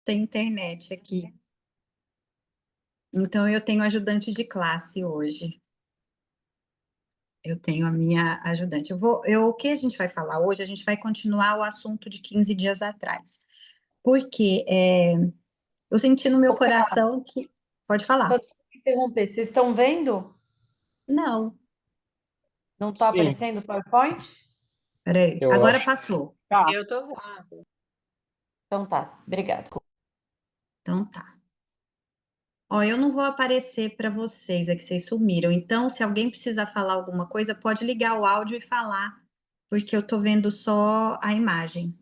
sem internet aqui. Então eu tenho ajudante de classe hoje. Eu tenho a minha ajudante. O que a gente vai falar hoje, a gente vai continuar o assunto de 15 dias atrás. Porque, eu senti no meu Ô, Cá, coração que pode só falar. desculpa interromper, vocês estão vendo? Não, Não está Sim, aparecendo o PowerPoint? espera aí, eu agora acho que passou. tá. Eu tô vendo. Então tá, obrigada. Então tá. Ó, eu não vou aparecer para vocês, é que vocês sumiram. Então, se alguém precisar falar alguma coisa, pode ligar o áudio e falar, porque eu tô vendo só a imagem,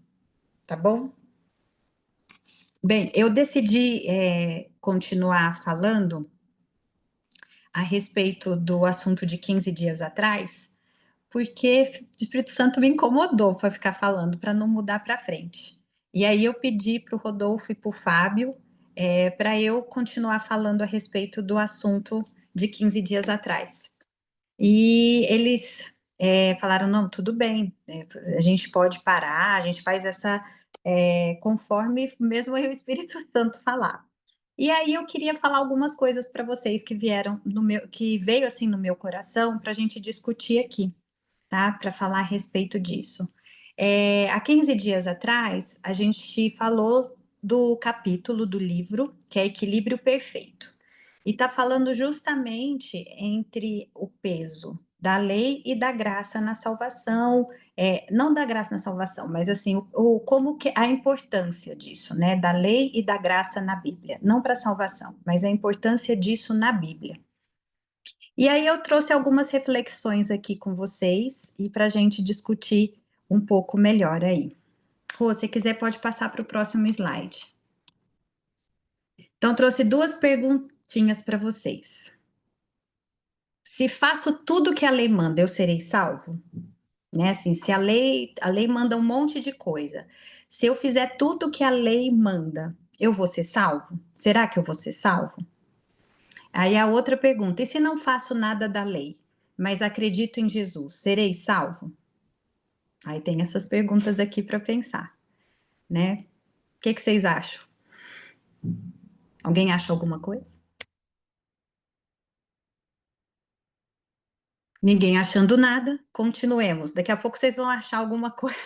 tá bom? Bem, eu decidi, continuar falando a respeito do assunto de 15 dias atrás, porque o Espírito Santo me incomodou para ficar falando, para não mudar para frente. E aí eu pedi para o Rodolfo e para o Fábio, para eu continuar falando a respeito do assunto de 15 dias atrás. E eles falaram: não, tudo bem, a gente pode parar, a gente faz essa. Conforme mesmo o Espírito Santo falar. E aí eu queria falar algumas coisas para vocês que vieram no meu, que veio assim no meu coração para a gente discutir aqui, tá? Para falar a respeito disso. Há 15 dias atrás, a gente falou do capítulo do livro, que é Equilíbrio Perfeito. E está falando justamente entre o peso da lei e da graça na salvação, não da graça na salvação, mas assim, como que a importância disso, né? Da lei e da graça na Bíblia, não para a salvação, mas a importância disso na Bíblia. E aí eu trouxe algumas reflexões aqui com vocês e para a gente discutir um pouco melhor aí. Rô, se quiser pode passar para o próximo slide. Então trouxe duas perguntinhas para vocês. Se faço tudo que a lei manda, eu serei salvo? Né? Assim, se a lei manda um monte de coisa. Se eu fizer tudo que a lei manda, eu vou ser salvo? Será que eu vou ser salvo? Aí a outra pergunta: e se não faço nada da lei, mas acredito em Jesus, serei salvo? Aí tem essas perguntas aqui para pensar, né? O que vocês acham? Alguém acha alguma coisa? Ninguém achando nada, continuemos. Daqui a pouco vocês vão achar alguma coisa.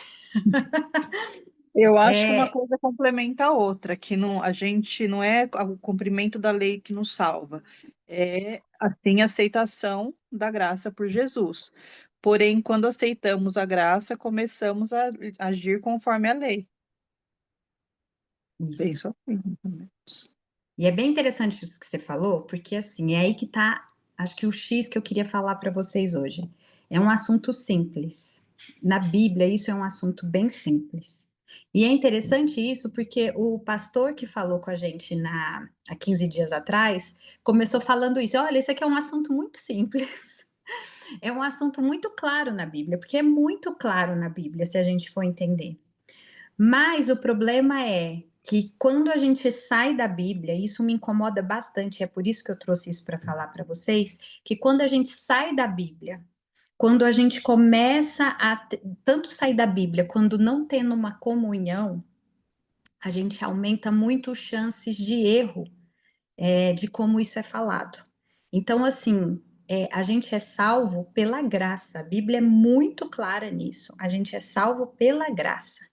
Eu acho que uma É, coisa complementa a outra, que não, a gente não é o cumprimento da lei que nos salva, é assim a aceitação da graça por Jesus. Porém, quando aceitamos a graça, começamos a agir conforme a lei. isso. Penso assim, mais ou menos. E é bem interessante isso que você falou, porque assim, é aí que tá, acho que o X que eu queria falar para vocês hoje. É um assunto simples. Na Bíblia, isso é um assunto bem simples. E é interessante isso porque o pastor que falou com a gente há 15 dias atrás começou falando isso. Olha, isso aqui é um assunto muito simples. É um assunto muito claro na Bíblia, porque é muito claro na Bíblia, se a gente for entender. Mas o problema é que quando a gente sai da Bíblia, isso me incomoda bastante, é por isso que eu trouxe isso para falar para vocês, que quando a gente sai da Bíblia, quando a gente começa a tanto sair da Bíblia, quando não tendo uma comunhão, a gente aumenta muito as chances de erro, de como isso é falado. Então, assim, a gente é salvo pela graça, a Bíblia é muito clara nisso, a gente é salvo pela graça.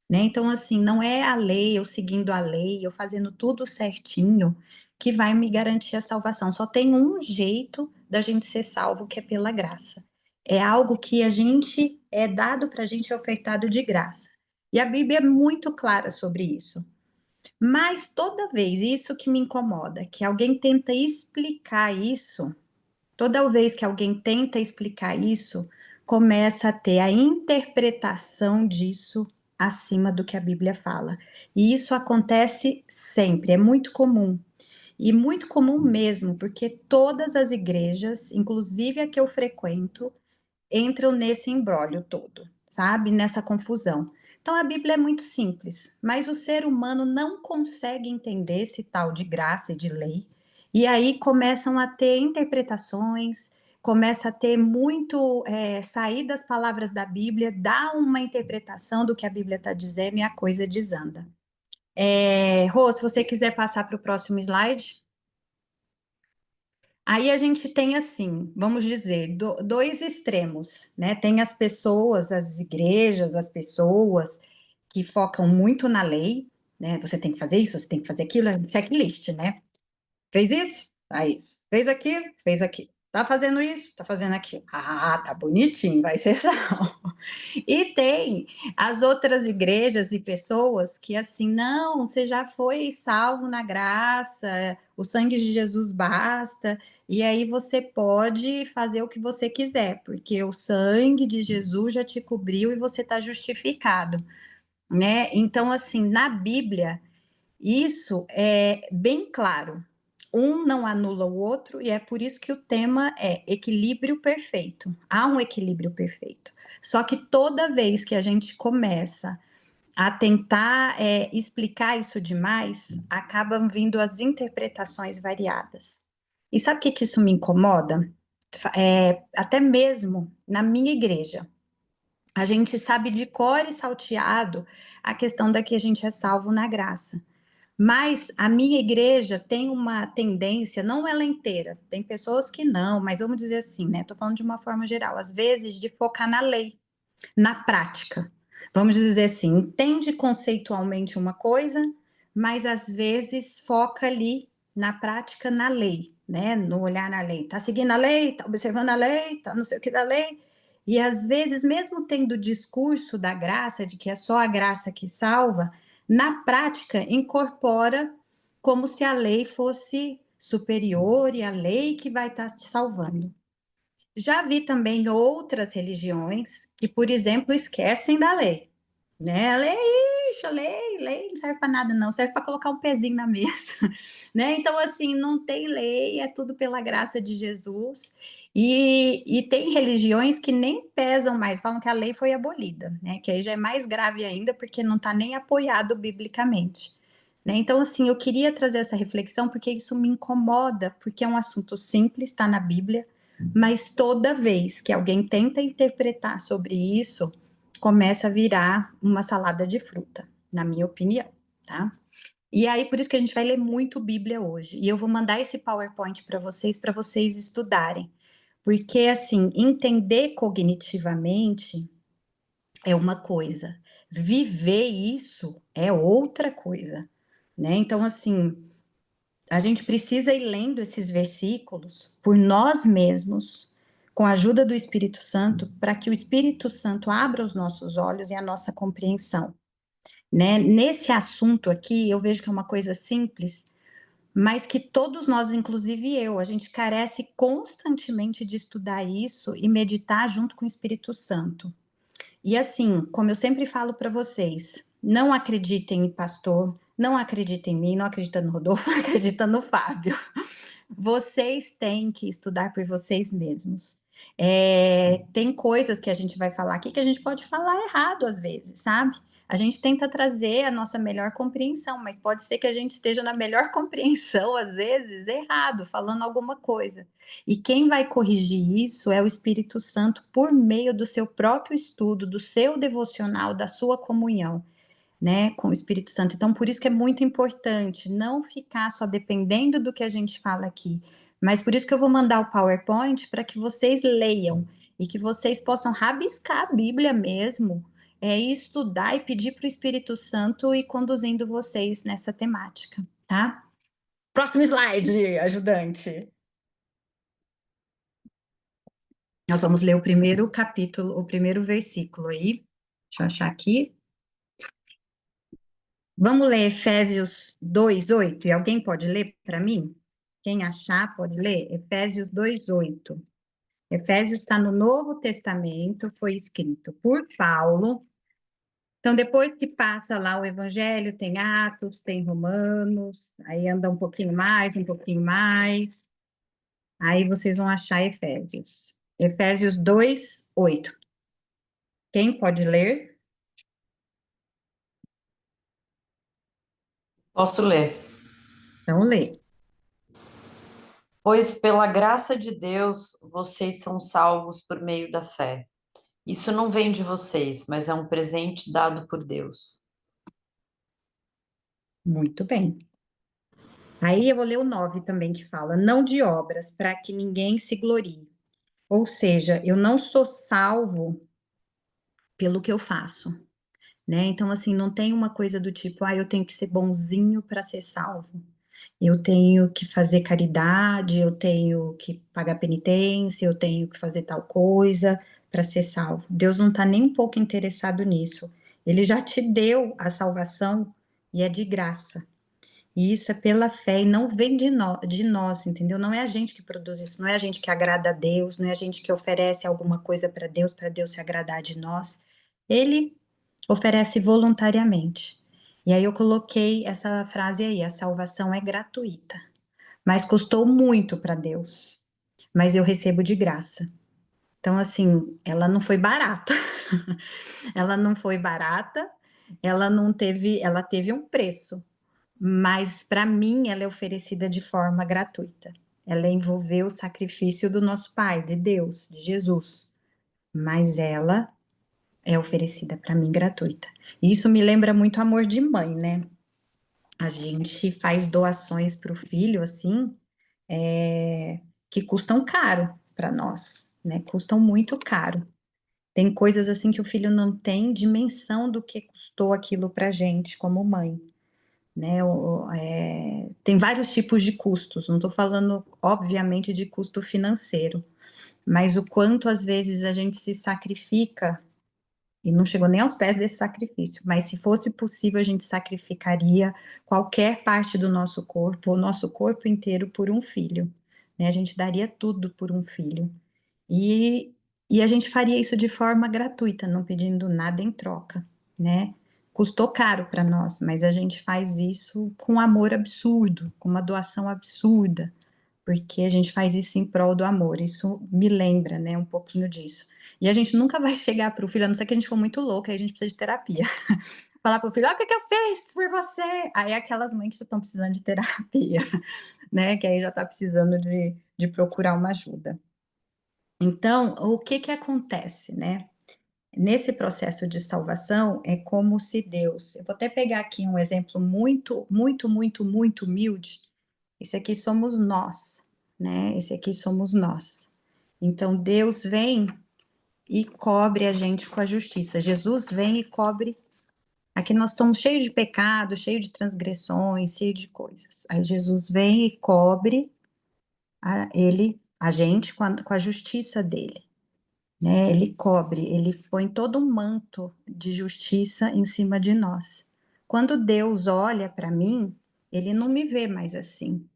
Né? Então, assim, não é a lei, eu seguindo a lei, eu fazendo tudo certinho, que vai me garantir a salvação. Só tem um jeito da gente ser salvo, que é pela graça. É algo que a gente é dado para a gente, é ofertado de graça. E a Bíblia é muito clara sobre isso. Mas toda vez, isso que me incomoda, que alguém tenta explicar isso, toda vez que alguém tenta explicar isso, começa a ter a interpretação disso acima do que a Bíblia fala. E isso acontece sempre, é muito comum. E muito comum mesmo, porque todas as igrejas, inclusive a que eu frequento, entram nesse imbróglio todo, sabe? Nessa confusão. Então a Bíblia é muito simples, mas o ser humano não consegue entender esse tal de graça e de lei, e aí começam a ter interpretações, começa a ter muito sair das palavras da Bíblia, dá uma interpretação do que a Bíblia está dizendo e a coisa desanda. Rô, se você quiser passar para o próximo slide. Aí a gente tem assim, vamos dizer, dois extremos, né? Tem as pessoas, as igrejas, as pessoas que focam muito na lei, né? Você tem que fazer isso, você tem que fazer aquilo, é um checklist, né? Fez isso? Tá isso. Fez aquilo? Fez aquilo. Tá fazendo isso? Tá fazendo aquilo. Ah, tá bonitinho, vai ser salvo. E tem as outras igrejas e pessoas que assim, não, você já foi salvo na graça, o sangue de Jesus basta, e aí você pode fazer o que você quiser, porque o sangue de Jesus já te cobriu e você está justificado, né? Então, assim, na Bíblia, isso é bem claro. Um não anula o outro, e é por isso que o tema é equilíbrio perfeito. Há um equilíbrio perfeito. Só que toda vez que a gente começa a tentar explicar isso demais, acabam vindo as interpretações variadas. E sabe o que isso me incomoda? Até mesmo na minha igreja. A gente sabe de cor e salteado a questão da que a gente é salvo na graça. Mas a minha igreja tem uma tendência, não ela inteira, tem pessoas que não, mas vamos dizer assim, né? Estou falando de uma forma geral, às vezes de focar na lei, na prática. Vamos dizer assim, entende conceitualmente uma coisa, mas às vezes foca ali na prática, na lei, né? No olhar na lei. Tá seguindo a lei, tá observando a lei, tá não sei o que da lei. E às vezes, mesmo tendo o discurso da graça, de que é só a graça que salva, na prática incorpora como se a lei fosse superior e a lei que vai estar te salvando. Já vi também outras religiões que, por exemplo, esquecem da lei, né? A lei, ixi, lei não serve para nada, não, serve para colocar um pezinho na mesa, né? Então, assim, não tem lei, é tudo pela graça de Jesus. E tem religiões que nem pesam mais, falam que a lei foi abolida, né? Que aí já é mais grave ainda, porque não está nem apoiado biblicamente. Né? Então, assim, eu queria trazer essa reflexão porque isso me incomoda, porque é um assunto simples, está na Bíblia, mas toda vez que alguém tenta interpretar sobre isso, começa a virar uma salada de fruta, na minha opinião, tá? E aí, por isso que a gente vai ler muito Bíblia hoje. E eu vou mandar esse PowerPoint para vocês estudarem. Porque, assim, entender cognitivamente é uma coisa, viver isso é outra coisa, né? Então, assim, a gente precisa ir lendo esses versículos por nós mesmos, com a ajuda do Espírito Santo, para que o Espírito Santo abra os nossos olhos e a nossa compreensão. Né? Nesse assunto aqui, eu vejo que é uma coisa simples, mas que todos nós, inclusive eu, a gente carece constantemente de estudar isso e meditar junto com o Espírito Santo. E assim, como eu sempre falo para vocês, não acreditem em pastor, não acreditem em mim, não acreditem no Rodolfo, não acreditem no Fábio. Vocês têm que estudar por vocês mesmos. Tem coisas que a gente vai falar aqui que a gente pode falar errado às vezes, sabe? A gente tenta trazer a nossa melhor compreensão, mas pode ser que a gente esteja na melhor compreensão, às vezes, errado, falando alguma coisa. E quem vai corrigir isso é o Espírito Santo por meio do seu próprio estudo, do seu devocional, da sua comunhão, né, com o Espírito Santo. Então, por isso que é muito importante não ficar só dependendo do que a gente fala aqui, mas por isso que eu vou mandar o PowerPoint para que vocês leiam e que vocês possam rabiscar a Bíblia mesmo, e estudar e pedir para o Espírito Santo ir conduzindo vocês nessa temática, tá? Próximo slide, ajudante. Nós vamos ler o primeiro capítulo, o primeiro versículo aí. Deixa eu achar aqui. Vamos ler Efésios 2:8. E alguém pode ler para mim? Quem achar, pode ler? Efésios 2:8. Efésios está no Novo Testamento, foi escrito por Paulo. Então, depois que passa lá o Evangelho, tem Atos, tem Romanos, aí anda um pouquinho mais, um pouquinho mais. Aí vocês vão achar Efésios. Efésios 2:8. Quem pode ler? Posso ler. Então, lê. Pois pela graça de Deus, vocês são salvos por meio da fé. Isso não vem de vocês, mas é um presente dado por Deus. Muito bem. Aí eu vou ler o 9 também, que fala: não de obras, para que ninguém se glorie. Ou seja, eu não sou salvo pelo que eu faço, né? Então, assim, não tem uma coisa do tipo, eu tenho que ser bonzinho para ser salvo. Eu tenho que fazer caridade, eu tenho que pagar penitência, eu tenho que fazer tal coisa para ser salvo. Deus não está nem um pouco interessado nisso. Ele já te deu a salvação e é de graça. E isso é pela fé e não vem de nós, entendeu? Não é a gente que produz isso, não é a gente que agrada a Deus, não é a gente que oferece alguma coisa para Deus se agradar de nós. Ele oferece voluntariamente. E aí eu coloquei essa frase aí: a salvação é gratuita, mas custou muito para Deus, mas eu recebo de graça. Então, assim, ela não foi barata. Ela não foi barata, ela teve um preço, mas para mim ela é oferecida de forma gratuita. Ela envolveu o sacrifício do nosso Pai, de Deus, de Jesus, mas ela é oferecida para mim gratuita. E isso me lembra muito amor de mãe, né? A gente faz doações para o filho, assim, que custam caro para nós, né? Custam muito caro. Tem coisas assim que o filho não tem dimensão do que custou aquilo para gente como mãe, né? Tem vários tipos de custos. Não estou falando, obviamente, de custo financeiro, mas o quanto às vezes a gente se sacrifica e não chegou nem aos pés desse sacrifício, mas se fosse possível, a gente sacrificaria qualquer parte do nosso corpo, o nosso corpo inteiro, por um filho, né? A gente daria tudo por um filho. E, e a gente faria isso de forma gratuita, não pedindo nada em troca, né? Custou caro para nós, mas a gente faz isso com amor absurdo, com uma doação absurda, porque a gente faz isso em prol do amor. Isso me lembra, né, um pouquinho disso. E a gente nunca vai chegar para o filho, a não ser que a gente for muito louca, aí a gente precisa de terapia. Falar para o filho: olha o que eu fiz por você. Aí é aquelas mães que já estão precisando de terapia, né? Que aí já está precisando de procurar uma ajuda. Então, o que que acontece, né? Nesse processo de salvação, é como se Deus. Eu vou até pegar aqui um exemplo muito, muito, muito, muito humilde. Esse aqui somos nós, né? Esse aqui somos nós. Então, Deus vem e cobre a gente com a justiça. Jesus vem e cobre. Aqui nós estamos cheios de pecado, cheios de transgressões, cheios de coisas. Aí Jesus vem e cobre a gente com a justiça dele, né? Ele cobre, ele põe todo um manto de justiça em cima de nós. Quando Deus olha para mim, ele não me vê mais assim,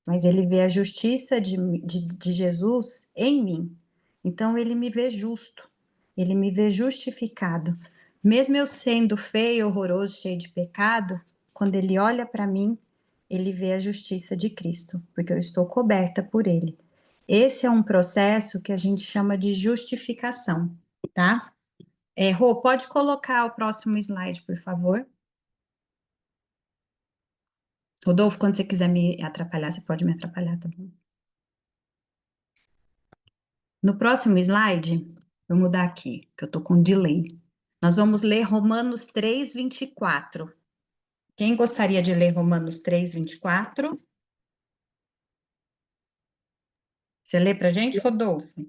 mas ele vê a justiça de Jesus em mim. Então ele me vê justo, ele me vê justificado. Mesmo eu sendo feio, horroroso, cheio de pecado, quando ele olha para mim, ele vê a justiça de Cristo, porque eu estou coberta por ele. Esse é um processo que a gente chama de justificação, tá? Rô, pode colocar o próximo slide, por favor? Rodolfo, quando você quiser me atrapalhar, você pode me atrapalhar também. No próximo slide, vou mudar aqui, que eu tô com delay. Nós vamos ler Romanos 3, 24. Quem gostaria de ler Romanos 3, 24? Você lê pra gente, Rodolfo?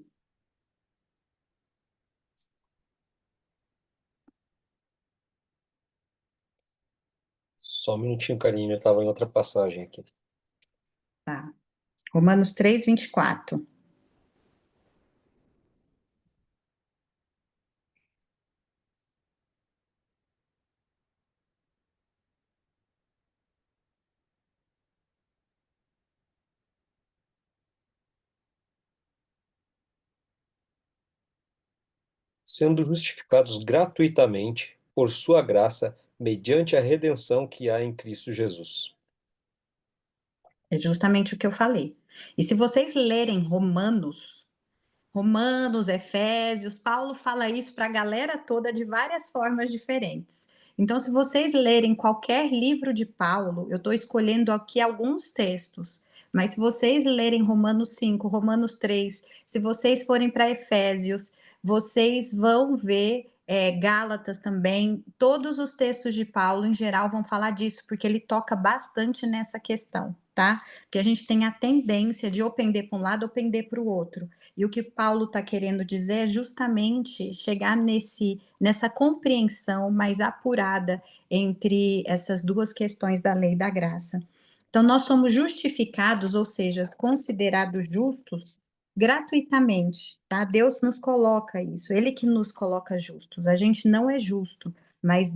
Só um minutinho, Karine, eu estava em outra passagem aqui. Tá. Romanos 3, 24. Sendo justificados gratuitamente por sua graça, mediante a redenção que há em Cristo Jesus. É justamente o que eu falei. E se vocês lerem Romanos, Efésios, Paulo fala isso para a galera toda de várias formas diferentes. Então, se vocês lerem qualquer livro de Paulo, eu estou escolhendo aqui alguns textos, mas se vocês lerem Romanos 5, Romanos 3, se vocês forem para Efésios, vocês vão ver Gálatas também, todos os textos de Paulo, em geral, vão falar disso, porque ele toca bastante nessa questão, tá? Que a gente tem a tendência de ou pender para um lado ou pender para o outro. E o que Paulo está querendo dizer é justamente chegar nessa compreensão mais apurada entre essas duas questões da lei e da graça. Então, nós somos justificados, ou seja, considerados justos, gratuitamente, tá? Deus nos coloca isso, Ele que nos coloca justos. A gente não é justo, mas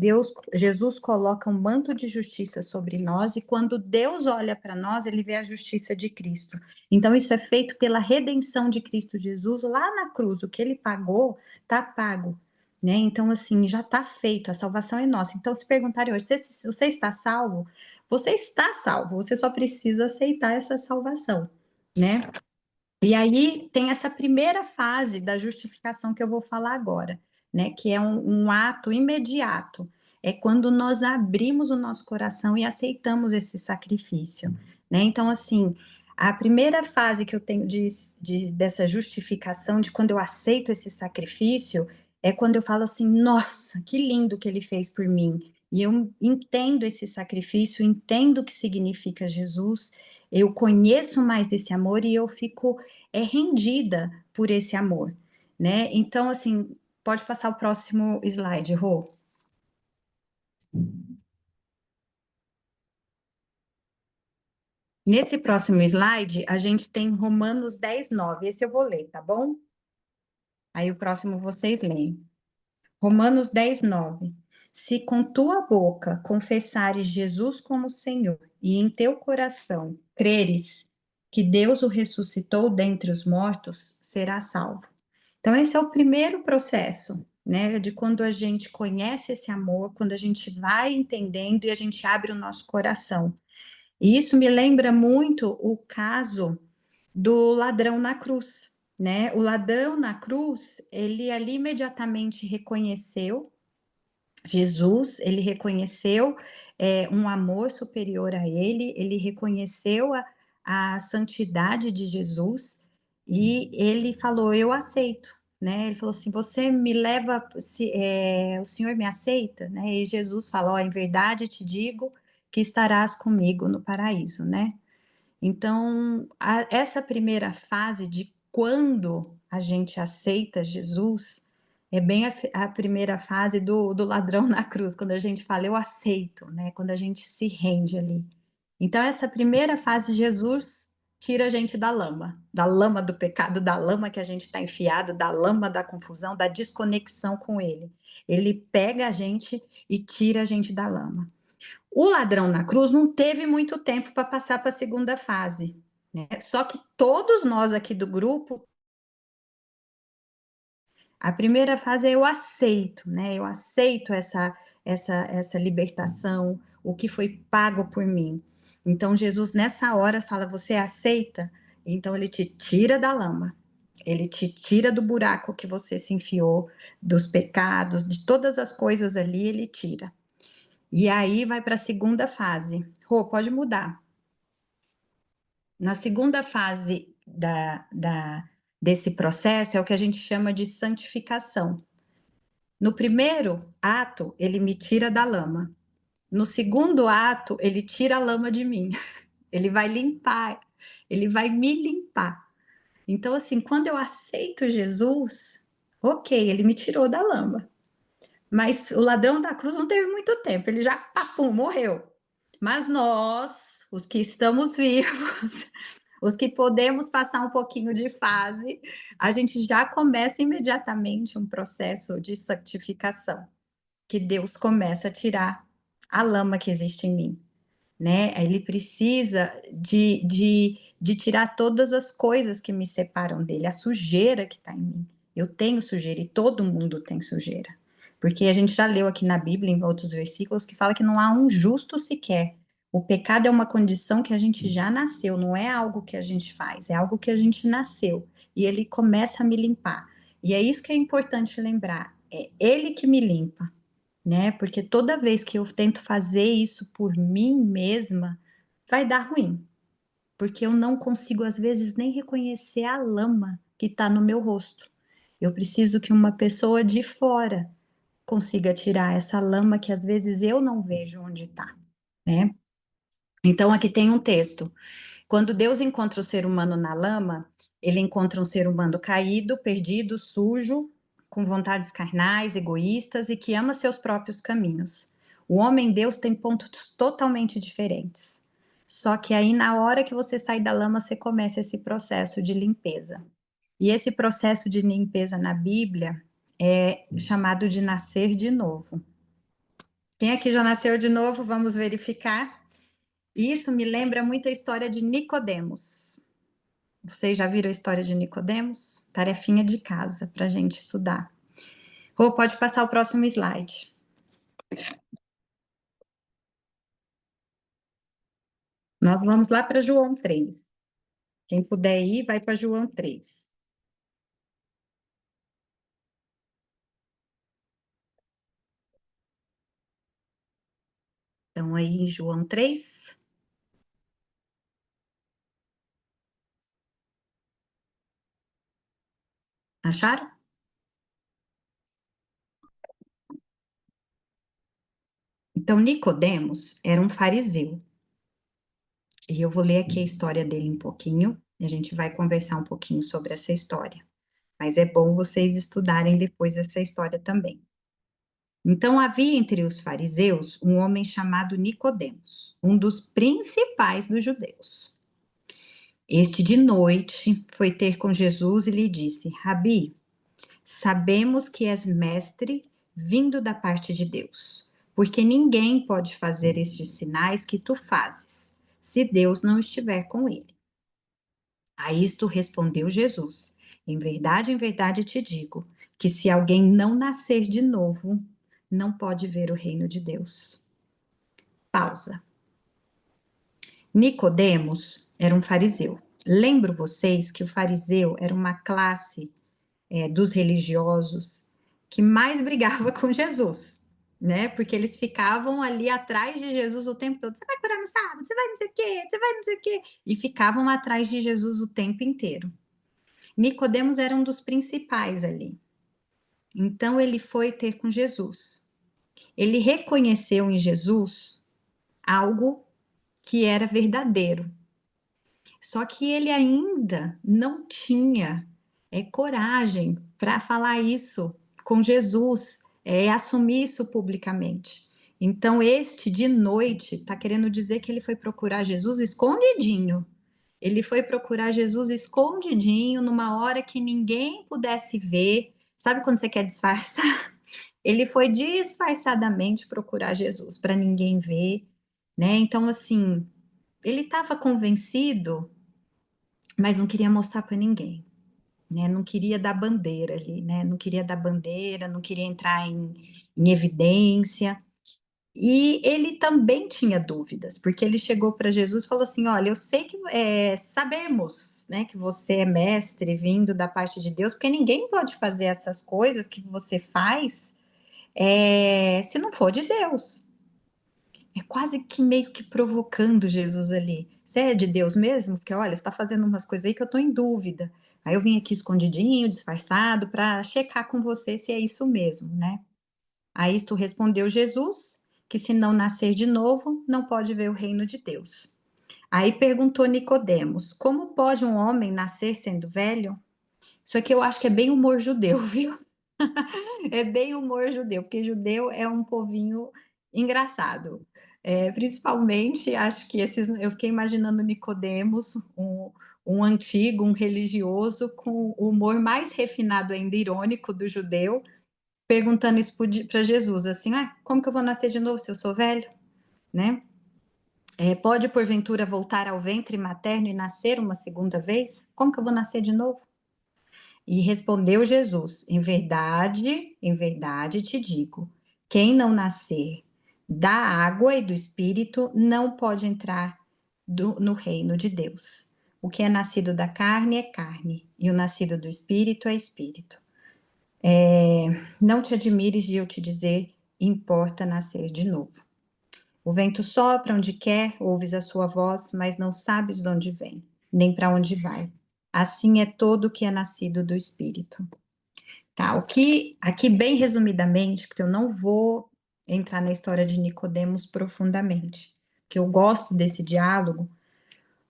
Jesus coloca um manto de justiça sobre nós, e quando Deus olha para nós, Ele vê a justiça de Cristo. Então, isso é feito pela redenção de Cristo Jesus lá na cruz. O que Ele pagou, tá pago. Né? Então, assim, já está feito, a salvação é nossa. Então, se perguntarem hoje, você está salvo? Você está salvo, você só precisa aceitar essa salvação, né? E aí tem essa primeira fase da justificação que eu vou falar agora, né? Que é um ato imediato. É quando nós abrimos o nosso coração e aceitamos esse sacrifício, né? Então, assim, a primeira fase que eu tenho dessa justificação, de quando eu aceito esse sacrifício, é quando eu falo assim: nossa, que lindo que ele fez por mim. E eu entendo esse sacrifício, entendo o que significa Jesus, eu conheço mais desse amor e eu fico rendida por esse amor, né? Então, assim, pode passar o próximo slide, Rô. Nesse próximo slide, a gente tem Romanos 10:9. Esse eu vou ler, tá bom? Aí o próximo vocês leem. Romanos 10:9. Se com tua boca confessares Jesus como Senhor e em teu coração creres que Deus o ressuscitou dentre os mortos, serás salvo. Então, esse é o primeiro processo, né? De quando a gente conhece esse amor, quando a gente vai entendendo e a gente abre o nosso coração. E isso me lembra muito o caso do ladrão na cruz, né? O ladrão na cruz, ele ali imediatamente reconheceu Jesus, ele reconheceu um amor superior a ele reconheceu a santidade de Jesus e ele falou: eu aceito, né? Ele falou assim: você me leva, o Senhor me aceita, né? E Jesus falou: em verdade te digo que estarás comigo no paraíso, né? Então, essa primeira fase de quando a gente aceita Jesus é bem a primeira fase do ladrão na cruz, quando a gente fala, eu aceito, né? Quando a gente se rende ali. Então, essa primeira fase, Jesus tira a gente da lama do pecado, da lama que a gente está enfiado, da lama da confusão, da desconexão com Ele. Ele pega a gente e tira a gente da lama. O ladrão na cruz não teve muito tempo para passar para a segunda fase, né? Só que todos nós aqui do grupo, a primeira fase é eu aceito, né? Eu aceito essa libertação, o que foi pago por mim. Então Jesus nessa hora fala: você aceita? Então ele te tira da lama. Ele te tira do buraco que você se enfiou, dos pecados, de todas as coisas ali, ele tira. E aí vai para a segunda fase. Rô, pode mudar. Na segunda fase desse processo é o que a gente chama de santificação. No primeiro ato, ele me tira da lama. No segundo ato, ele tira a lama de mim. Ele vai limpar, ele vai me limpar. Então, assim, quando eu aceito Jesus, ok, ele me tirou da lama. Mas o ladrão da cruz não teve muito tempo, ele já, papum, morreu. Mas nós, os que estamos vivos, os que podemos passar um pouquinho de fase, a gente já começa imediatamente um processo de santificação, que Deus começa a tirar a lama que existe em mim, né? Ele precisa de tirar todas as coisas que me separam dele, a sujeira que está em mim. Eu tenho sujeira e todo mundo tem sujeira. Porque a gente já leu aqui na Bíblia, em outros versículos, que fala que não há um justo sequer. O pecado é uma condição que a gente já nasceu, não é algo que a gente faz, é algo que a gente nasceu. E ele começa a me limpar. E é isso que é importante lembrar, é ele que me limpa, né? Porque toda vez que eu tento fazer isso por mim mesma, vai dar ruim. Porque eu não consigo, às vezes, nem reconhecer a lama que está no meu rosto. Eu preciso que uma pessoa de fora consiga tirar essa lama que às vezes eu não vejo onde está, né? Então aqui tem um texto. Quando Deus encontra o ser humano na lama, ele encontra um ser humano caído, perdido, sujo, com vontades carnais, egoístas e que ama seus próprios caminhos. O homem e Deus têm pontos totalmente diferentes. Só que aí, na hora que você sai da lama, você começa esse processo de limpeza. E esse processo de limpeza na Bíblia é chamado de nascer de novo. Quem aqui já nasceu de novo? Vamos verificar. Isso me lembra muito a história de Nicodemos. Vocês já viram a história de Nicodemos? Tarefinha de casa para a gente estudar. Rô, pode passar o próximo slide. Nós vamos lá para João 3. Quem puder ir, vai para João 3. Então, aí em João 3. Acharam? Então, Nicodemos era um fariseu. E eu vou ler aqui a história dele um pouquinho, e a gente vai conversar um pouquinho sobre essa história. Mas é bom vocês estudarem depois essa história também. Então havia entre os fariseus um homem chamado Nicodemos, um dos principais dos judeus. Este de noite foi ter com Jesus e lhe disse: Rabi, sabemos que és mestre vindo da parte de Deus, porque ninguém pode fazer estes sinais que tu fazes, se Deus não estiver com ele. A isto respondeu Jesus: em verdade te digo, que se alguém não nascer de novo, não pode ver o reino de Deus. Pausa. Nicodemos era um fariseu. Lembro vocês que o fariseu era uma classe dos religiosos que mais brigava com Jesus, né? Porque eles ficavam ali atrás de Jesus o tempo todo. Você vai curar no sábado, você vai não sei o quê, você vai não sei o quê. E ficavam atrás de Jesus o tempo inteiro. Nicodemos era um dos principais ali. Então ele foi ter com Jesus. Ele reconheceu em Jesus algo que era verdadeiro. Só que ele ainda não tinha coragem para falar isso com Jesus, assumir isso publicamente. Então, este de noite está querendo dizer que ele foi procurar Jesus escondidinho. Ele foi procurar Jesus escondidinho, numa hora que ninguém pudesse ver. Sabe quando você quer disfarçar? Ele foi disfarçadamente procurar Jesus para ninguém ver, né? Então, assim, ele estava convencido, mas não queria mostrar para ninguém, né? Não queria dar bandeira ali, né? Não queria dar bandeira, não queria entrar em evidência. E ele também tinha dúvidas, porque ele chegou para Jesus e falou assim: olha, eu sei que sabemos, né, que você é mestre vindo da parte de Deus, porque ninguém pode fazer essas coisas que você faz se não for de Deus. É quase que meio que provocando Jesus ali. Você é de Deus mesmo? Porque olha, você está fazendo umas coisas aí que eu estou em dúvida. Aí eu vim aqui escondidinho, disfarçado, para checar com você se é isso mesmo, né? A isto respondeu Jesus, que se não nascer de novo, não pode ver o reino de Deus. Aí perguntou Nicodemos: como pode um homem nascer sendo velho? Isso aqui eu acho que é bem humor judeu, viu? É bem humor judeu, porque judeu é um povinho engraçado. Principalmente, acho que eu fiquei imaginando Nicodemos, um antigo, um religioso, com o humor mais refinado ainda, irônico do judeu, perguntando isso para Jesus, assim, como que eu vou nascer de novo se eu sou velho? Né? Pode, porventura, voltar ao ventre materno e nascer uma segunda vez? Como que eu vou nascer de novo? E respondeu Jesus: em verdade te digo, quem não nascer da água e do Espírito não pode entrar no reino de Deus. O que é nascido da carne é carne, e o nascido do Espírito é Espírito. Não te admires de eu te dizer, importa nascer de novo. O vento sopra onde quer, ouves a sua voz, mas não sabes de onde vem, nem para onde vai. Assim é todo o que é nascido do Espírito. Tá? O que, aqui bem resumidamente, porque eu não vou entrar na história de Nicodemos profundamente, que eu gosto desse diálogo,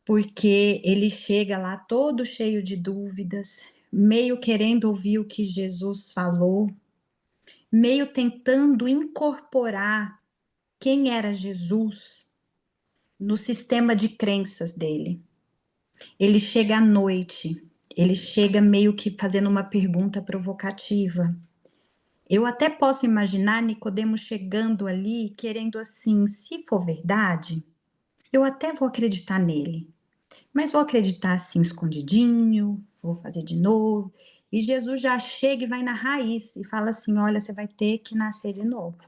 porque ele chega lá todo cheio de dúvidas, meio querendo ouvir o que Jesus falou, meio tentando incorporar quem era Jesus no sistema de crenças dele. Ele chega à noite, ele chega meio que fazendo uma pergunta provocativa. Eu até posso imaginar Nicodemo chegando ali, querendo assim, se for verdade, eu até vou acreditar nele, mas vou acreditar assim escondidinho, vou fazer de novo. E Jesus já chega e vai na raiz e fala assim: olha, você vai ter que nascer de novo.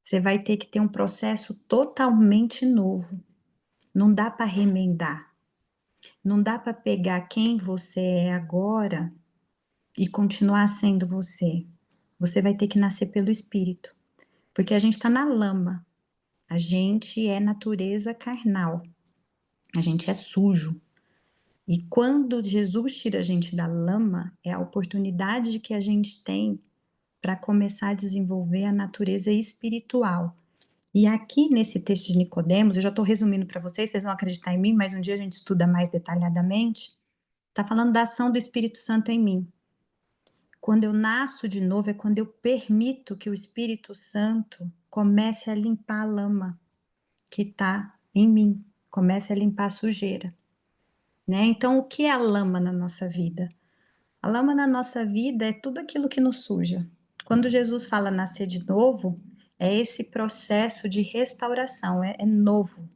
Você vai ter que ter um processo totalmente novo. Não dá para remendar. Não dá para pegar quem você é agora e continuar sendo você. Você vai ter que nascer pelo Espírito. Porque a gente está na lama. A gente é natureza carnal. A gente é sujo. E quando Jesus tira a gente da lama, é a oportunidade que a gente tem para começar a desenvolver a natureza espiritual. E aqui nesse texto de Nicodemos, eu já estou resumindo para vocês, vocês vão acreditar em mim, mas um dia a gente estuda mais detalhadamente. Está falando da ação do Espírito Santo em mim. Quando eu nasço de novo, é quando eu permito que o Espírito Santo comece a limpar a lama que está em mim, comece a limpar a sujeira. Né? Então, o que é a lama na nossa vida? A lama na nossa vida é tudo aquilo que nos suja. Quando Jesus fala nascer de novo, é esse processo de restauração, é novo,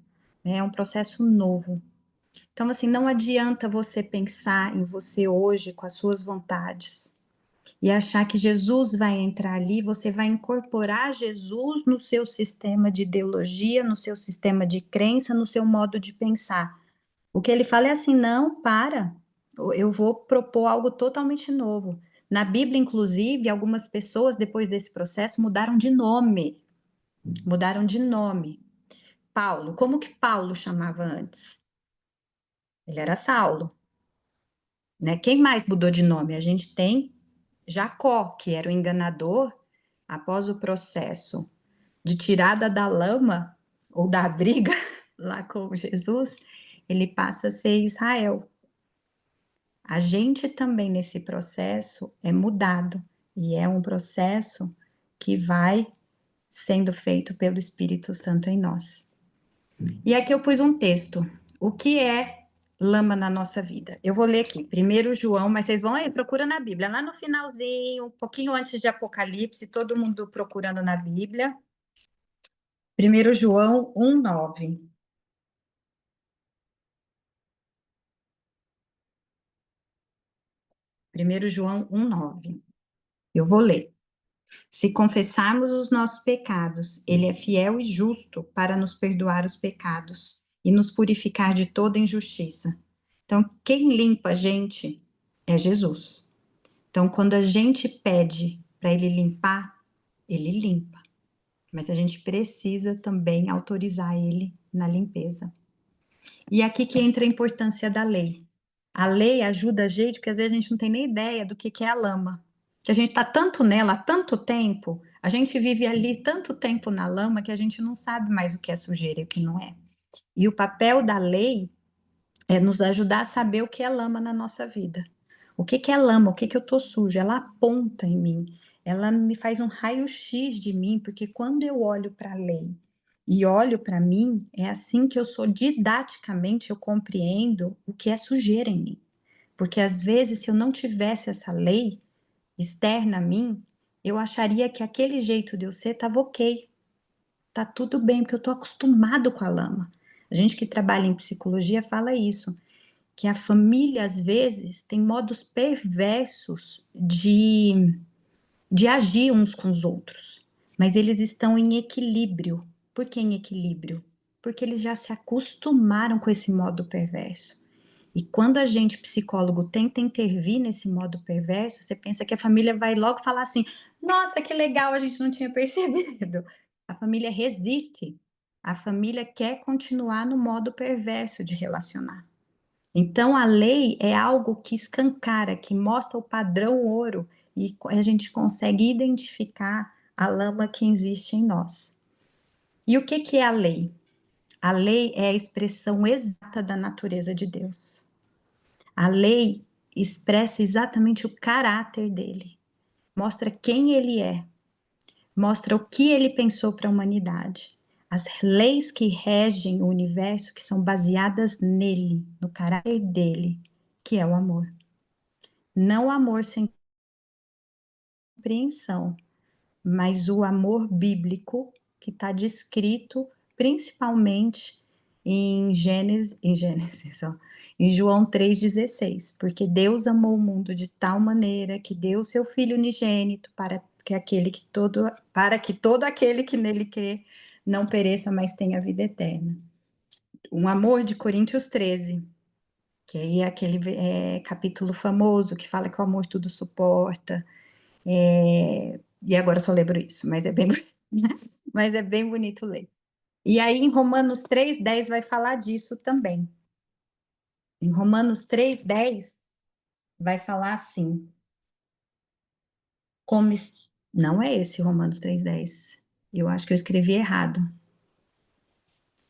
né? É um processo novo. Então, assim, não adianta você pensar em você hoje com as suas vontades e achar que Jesus vai entrar ali, você vai incorporar Jesus no seu sistema de ideologia, no seu sistema de crença, no seu modo de pensar. O que ele fala é assim: não, para, eu vou propor algo totalmente novo. Na Bíblia, inclusive, algumas pessoas, depois desse processo, mudaram de nome. Mudaram de nome. Paulo, como que Paulo chamava antes? Ele era Saulo. Né? Quem mais mudou de nome? A gente tem Jacó, que era o enganador, após o processo de tirada da lama, ou da briga lá com Jesus, ele passa a ser Israel. A gente também nesse processo é mudado e é um processo que vai sendo feito pelo Espírito Santo em nós. E aqui eu pus um texto. O que é lama na nossa vida? Eu vou ler aqui, 1 João, mas vocês vão aí, procura na Bíblia, lá no finalzinho, um pouquinho antes de Apocalipse, todo mundo procurando na Bíblia. 1 João 1:9. 1 João 1:9. Eu vou ler. Se confessarmos os nossos pecados, ele é fiel e justo para nos perdoar os pecados e nos purificar de toda injustiça. Então, quem limpa a gente é Jesus. Então, quando a gente pede para ele limpar, ele limpa. Mas a gente precisa também autorizar ele na limpeza. E aqui que entra a importância da lei. A lei ajuda a gente, porque às vezes a gente não tem nem ideia do que é a lama. Que a gente está tanto nela há tanto tempo, a gente vive ali tanto tempo na lama que a gente não sabe mais o que é sujeira e o que não é. E o papel da lei é nos ajudar a saber o que é lama na nossa vida. O que é lama? O que eu tô suja? Ela aponta em mim. Ela me faz um raio-x de mim, porque quando eu olho para a lei e olho para mim, é assim que eu sou didaticamente, eu compreendo o que é sujeira em mim. Porque às vezes, se eu não tivesse essa lei externa a mim, eu acharia que aquele jeito de eu ser estava ok, tá tudo bem, porque eu tô acostumado com a lama. A gente que trabalha em psicologia fala isso, que a família às vezes tem modos perversos de agir uns com os outros, mas eles estão em equilíbrio. Por que em equilíbrio? Porque eles já se acostumaram com esse modo perverso. E quando a gente, psicólogo, tenta intervir nesse modo perverso, você pensa que a família vai logo falar assim: nossa, que legal, a gente não tinha percebido. A família resiste. A família quer continuar no modo perverso de relacionar. Então, a lei é algo que escancara, que mostra o padrão ouro, e a gente consegue identificar a lama que existe em nós. E o que é a lei? A lei é a expressão exata da natureza de Deus. A lei expressa exatamente o caráter dele, mostra quem ele é, mostra o que ele pensou para a humanidade. As leis que regem o universo, que são baseadas nele, no caráter dele, que é o amor. Não o amor sem compreensão, mas o amor bíblico que está descrito principalmente em João 3,16, porque Deus amou o mundo de tal maneira que deu o seu Filho unigênito para que todo aquele que nele crê não pereça, mas tenha vida eterna. Um amor de Coríntios 13, que aí é aquele capítulo famoso que fala que o amor tudo suporta. E agora eu só lembro isso, mas é bem bonito ler. E aí em Romanos 3,10 vai falar disso também. Em Romanos 3,10 vai falar assim, não é esse Romanos 3,10. Eu acho que eu escrevi errado.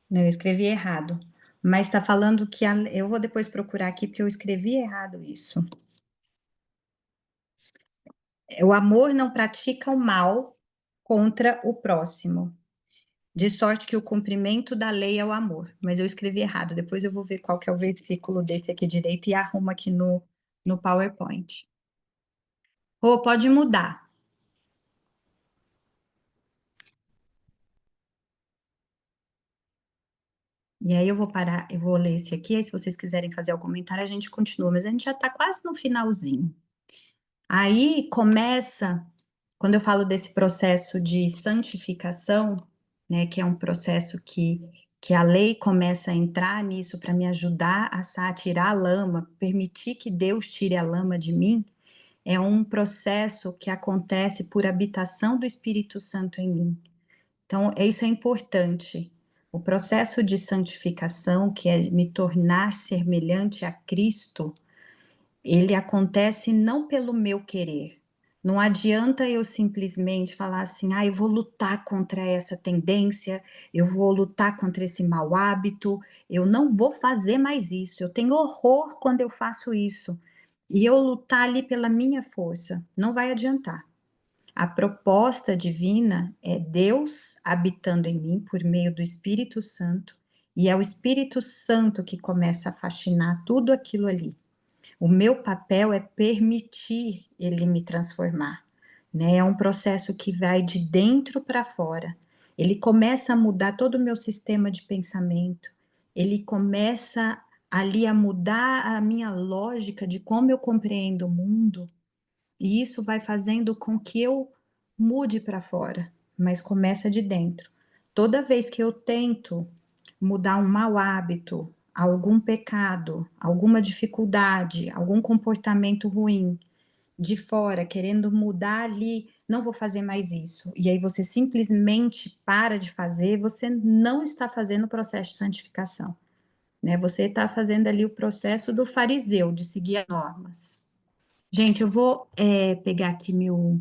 Não, eu escrevi errado. Mas está falando que eu vou depois procurar aqui porque eu escrevi errado isso. O amor não pratica o mal contra o próximo, de sorte que o cumprimento da lei é o amor. Mas eu escrevi errado, depois eu vou ver qual que é o versículo desse aqui direito e arrumo aqui no PowerPoint. Pode mudar. E aí eu vou parar, eu vou ler esse aqui, aí se vocês quiserem fazer algum comentário a gente continua, mas a gente já está quase no finalzinho. Aí começa, quando eu falo desse processo de santificação, né, que é um processo que a lei começa a entrar nisso para me ajudar a tirar a lama, permitir que Deus tire a lama de mim, é um processo que acontece por habitação do Espírito Santo em mim. Então, isso é importante. O processo de santificação, que é me tornar semelhante a Cristo, ele acontece não pelo meu querer. Não adianta eu simplesmente falar assim, eu vou lutar contra essa tendência, eu vou lutar contra esse mau hábito, eu não vou fazer mais isso, eu tenho horror quando eu faço isso. E eu lutar ali pela minha força, não vai adiantar. A proposta divina é Deus habitando em mim por meio do Espírito Santo, e é o Espírito Santo que começa a faxinar tudo aquilo ali. O meu papel é permitir ele me transformar, né? É um processo que vai de dentro para fora. Ele começa a mudar todo o meu sistema de pensamento, ele começa ali a mudar a minha lógica de como eu compreendo o mundo, e isso vai fazendo com que eu mude para fora, mas começa de dentro. Toda vez que eu tento mudar um mau hábito, algum pecado, alguma dificuldade, algum comportamento ruim de fora, querendo mudar ali, não vou fazer mais isso. E aí você simplesmente para de fazer, você não está fazendo o processo de santificação, né? Você está fazendo ali o processo do fariseu, de seguir as normas. Gente, eu vou pegar aqui meu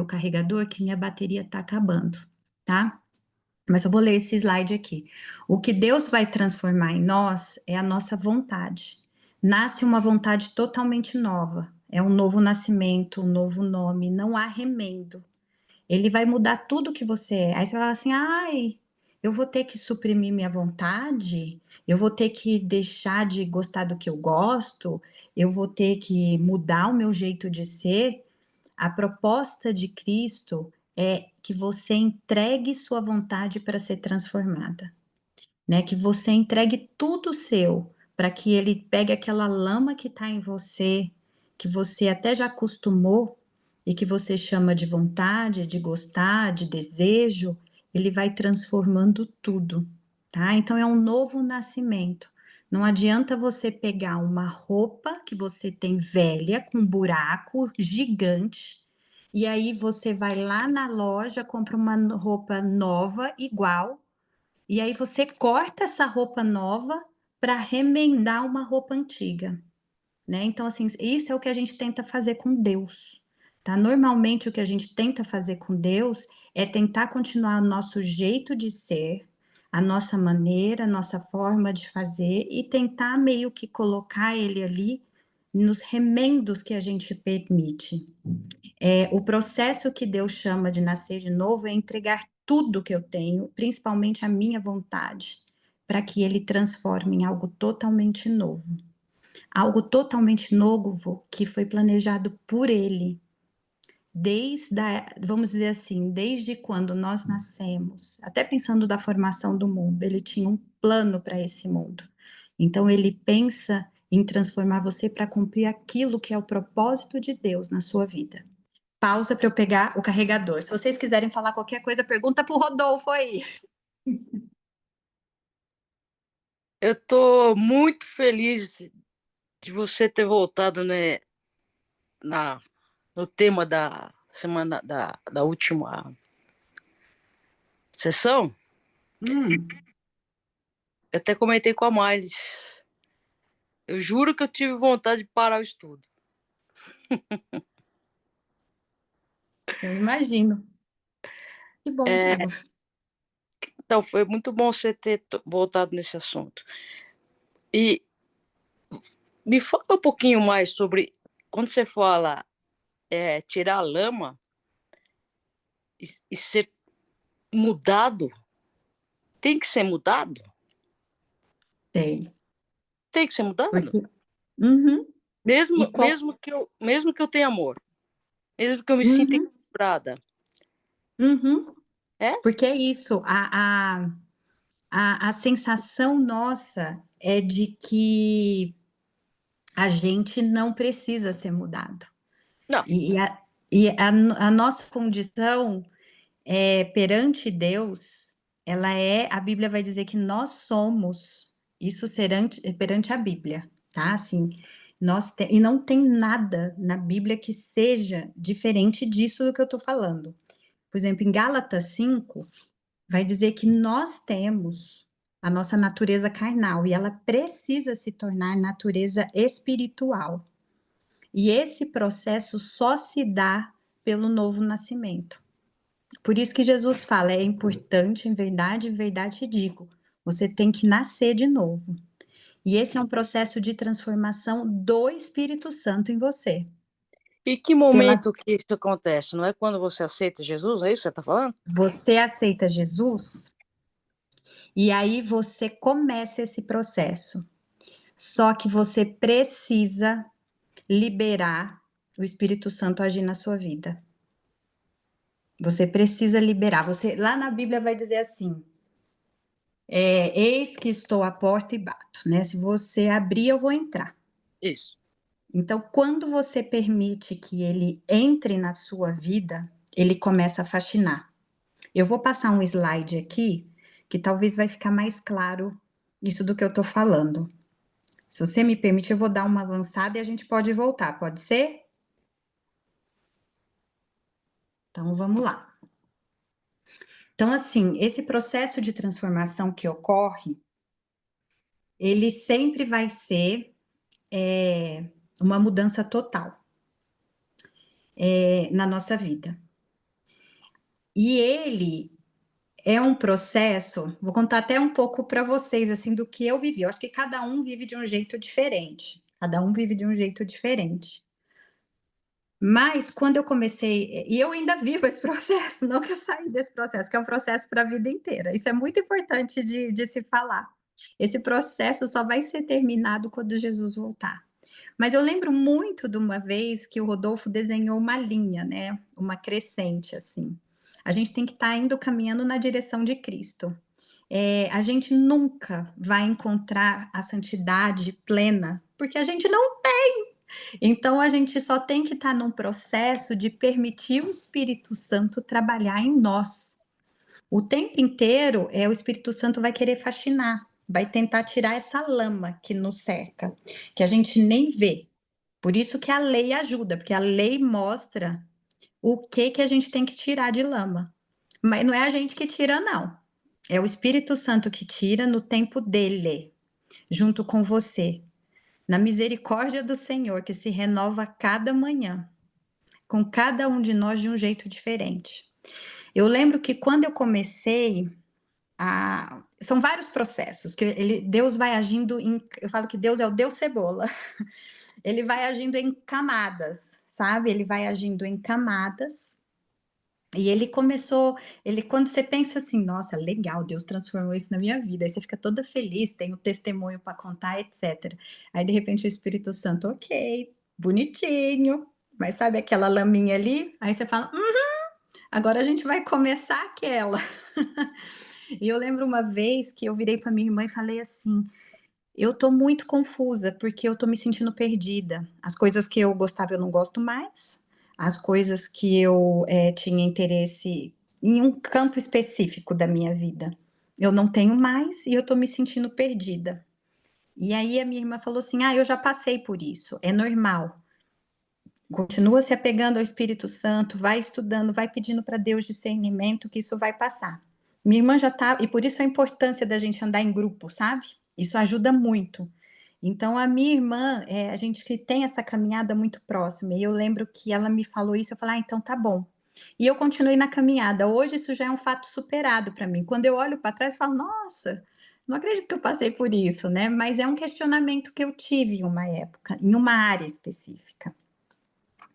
carregador, que minha bateria está acabando, tá? Mas eu vou ler esse slide aqui. O que Deus vai transformar em nós é a nossa vontade. Nasce uma vontade totalmente nova. É um novo nascimento, um novo nome, não há remendo. Ele vai mudar tudo que você é. Aí você vai falar assim, eu vou ter que suprimir minha vontade, eu vou ter que deixar de gostar do que eu gosto, eu vou ter que mudar o meu jeito de ser. A proposta de Cristo é que você entregue sua vontade para ser transformada, né? Que você entregue tudo seu para que ele pegue aquela lama que está em você, que você até já acostumou e que você chama de vontade, de gostar, de desejo, ele vai transformando tudo, tá? Então é um novo nascimento. Não adianta você pegar uma roupa que você tem velha, com um buraco gigante, e aí você vai lá na loja, compra uma roupa nova, igual, e aí você corta essa roupa nova para remendar uma roupa antiga, né? Então, assim, isso é o que a gente tenta fazer com Deus. tá? Normalmente o que a gente tenta fazer com Deus é tentar continuar o nosso jeito de ser, a nossa maneira, a nossa forma de fazer e tentar meio que colocar ele ali nos remendos que a gente permite. O processo que Deus chama de nascer de novo é entregar tudo que eu tenho, principalmente a minha vontade, para que ele transforme em algo totalmente novo. Algo totalmente novo que foi planejado por ele. Vamos dizer assim, desde quando nós nascemos, até pensando da formação do mundo, ele tinha um plano para esse mundo. Então ele pensa em transformar você para cumprir aquilo que é o propósito de Deus na sua vida. Pausa para eu pegar o carregador. Se vocês quiserem falar qualquer coisa, pergunta para o Rodolfo aí. Eu tô muito feliz de você ter voltado, né, no tema da semana da última sessão. Eu até comentei com a Miles. Eu juro que eu tive vontade de parar o estudo. Eu imagino. Que bom, Thiago. Então, foi muito bom você ter voltado nesse assunto. E me fala um pouquinho mais sobre quando você fala tirar a lama e ser mudado. Tem que ser mudado? Tem. Tem que ser mudado? Porque... Uhum. Mesmo que eu tenha amor. Mesmo que eu me sinta Uhum. equilibrada. Uhum. É? Porque é isso, a sensação nossa é de que a gente não precisa ser mudado. Não. A nossa condição perante Deus, a Bíblia vai dizer que nós somos isso perante a Bíblia, tá? Assim, e não tem nada na Bíblia que seja diferente disso do que eu estou falando. Por exemplo, em Gálatas 5, vai dizer que nós temos a nossa natureza carnal e ela precisa se tornar natureza espiritual. E esse processo só se dá pelo novo nascimento. Por isso que Jesus fala, é importante, em verdade te digo, você tem que nascer de novo. E esse é um processo de transformação do Espírito Santo em você. E que momento que isso acontece? Não é quando você aceita Jesus? É isso que você está falando? Você aceita Jesus e aí você começa esse processo. Só que você precisa liberar o Espírito Santo agir na sua vida. Você precisa liberar. Lá na Bíblia vai dizer assim: eis que estou à porta e bato, né? Se você abrir, eu vou entrar. Isso. Então, quando você permite que ele entre na sua vida, ele começa a fascinar. Eu vou passar um slide aqui, que talvez vai ficar mais claro isso do que eu estou falando. Se você me permite, eu vou dar uma avançada e a gente pode voltar, pode ser? Então, vamos lá. Então, assim, esse processo de transformação que ocorre, ele sempre vai ser uma mudança total na nossa vida. E ele é um processo, vou contar até um pouco para vocês, assim, do que eu vivi. Eu acho que cada um vive de um jeito diferente. Cada um vive de um jeito diferente. Mas quando eu comecei, e eu ainda vivo esse processo, não que eu saí desse processo, que é um processo para a vida inteira. Isso é muito importante de se falar. Esse processo só vai ser terminado quando Jesus voltar. Mas eu lembro muito de uma vez que o Rodolfo desenhou uma linha, né? Uma crescente, assim. A gente tem que estar indo caminhando na direção de Cristo. A gente nunca vai encontrar a santidade plena, porque a gente não tem. Então a gente só tem que estar num processo de permitir o Espírito Santo trabalhar em nós. O tempo inteiro o Espírito Santo vai querer fascinar, vai tentar tirar essa lama que nos cerca, que a gente nem vê. Por isso que a lei ajuda, porque a lei mostra o que a gente tem que tirar de lama. Mas não é a gente que tira, não. É o Espírito Santo que tira no tempo dele, junto com você. Na misericórdia do Senhor, que se renova a cada manhã. com cada um de nós de um jeito diferente. Eu lembro que quando eu comecei são vários processos que Deus vai agindo eu falo que Deus é o Deus cebola. Ele vai agindo em camadas, sabe? Ele vai agindo em camadas. E quando você pensa assim, nossa, legal, Deus transformou isso na minha vida, aí você fica toda feliz, tem o testemunho para contar, etc. Aí de repente o Espírito Santo, ok, bonitinho, mas sabe aquela laminha ali? Aí você fala, agora a gente vai começar aquela. E eu lembro uma vez que eu virei para minha irmã e falei assim: eu tô muito confusa, porque eu tô me sentindo perdida. As coisas que eu gostava eu não gosto mais, as coisas que eu tinha interesse em um campo específico da minha vida, eu não tenho mais e eu tô me sentindo perdida. E aí a minha irmã falou assim: eu já passei por isso, é normal. Continua se apegando ao Espírito Santo, vai estudando, vai pedindo para Deus discernimento, que isso vai passar. Minha irmã já tá, e por isso a importância da gente andar em grupo, sabe? Isso ajuda muito. Então, a minha irmã, a gente que tem essa caminhada muito próxima, e eu lembro que ela me falou isso, eu falei, então tá bom. E eu continuei na caminhada. Hoje isso já é um fato superado para mim. Quando eu olho para trás, eu falo, nossa, não acredito que eu passei por isso, né? Mas é um questionamento que eu tive em uma época, em uma área específica.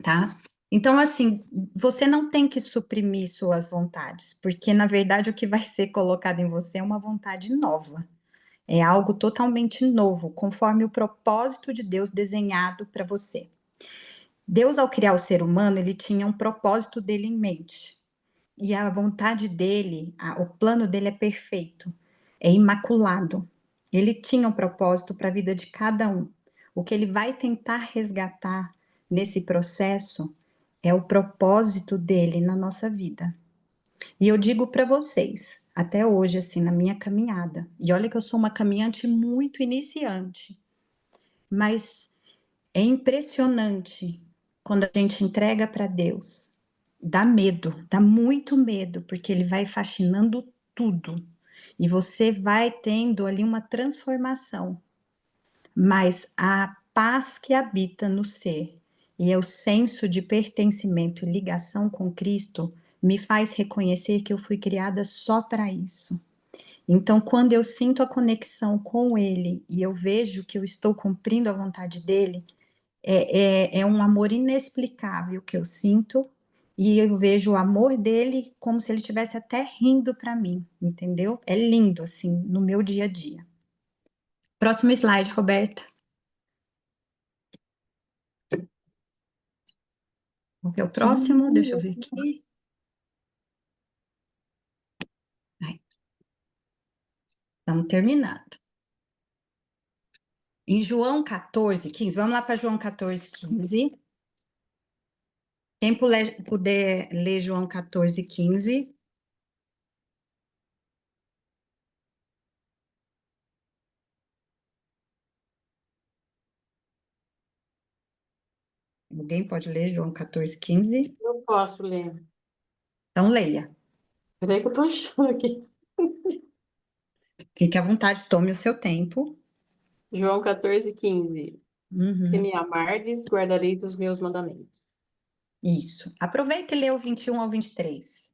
Tá? Então, assim, você não tem que suprimir suas vontades, porque na verdade o que vai ser colocado em você é uma vontade nova. É algo totalmente novo, conforme o propósito de Deus desenhado para você. Deus, ao criar o ser humano, ele tinha um propósito dele em mente. E a vontade dele, o plano dele é perfeito, é imaculado. Ele tinha um propósito para a vida de cada um. O que ele vai tentar resgatar nesse processo é o propósito dele na nossa vida. E eu digo para vocês, até hoje, assim, na minha caminhada, e olha que eu sou uma caminhante muito iniciante, mas é impressionante quando a gente entrega para Deus. Dá medo, dá muito medo, porque ele vai faxinando tudo. E você vai tendo ali uma transformação. Mas a paz que habita no ser e é o senso de pertencimento e ligação com Cristo me faz reconhecer que eu fui criada só para isso. Então, quando eu sinto a conexão com Ele e eu vejo que eu estou cumprindo a vontade dele, é um amor inexplicável que eu sinto, e eu vejo o amor dele como se ele estivesse até rindo para mim, entendeu? É lindo, assim, no meu dia a dia. Próximo slide, Roberta. Vamos ver o próximo, deixa eu ver aqui. Ai, estamos terminando. Em João 14:15, vamos lá para João 14:15. Quem puder ler João 14:15. Alguém pode ler João 14:15? Eu posso ler. Então, leia. Peraí que eu tô achando aqui. Fique à vontade, tome o seu tempo. João 14:15. Se Uhum, me amardes, guardarei dos meus mandamentos. isso. Aproveita e lê o 21 ao 23.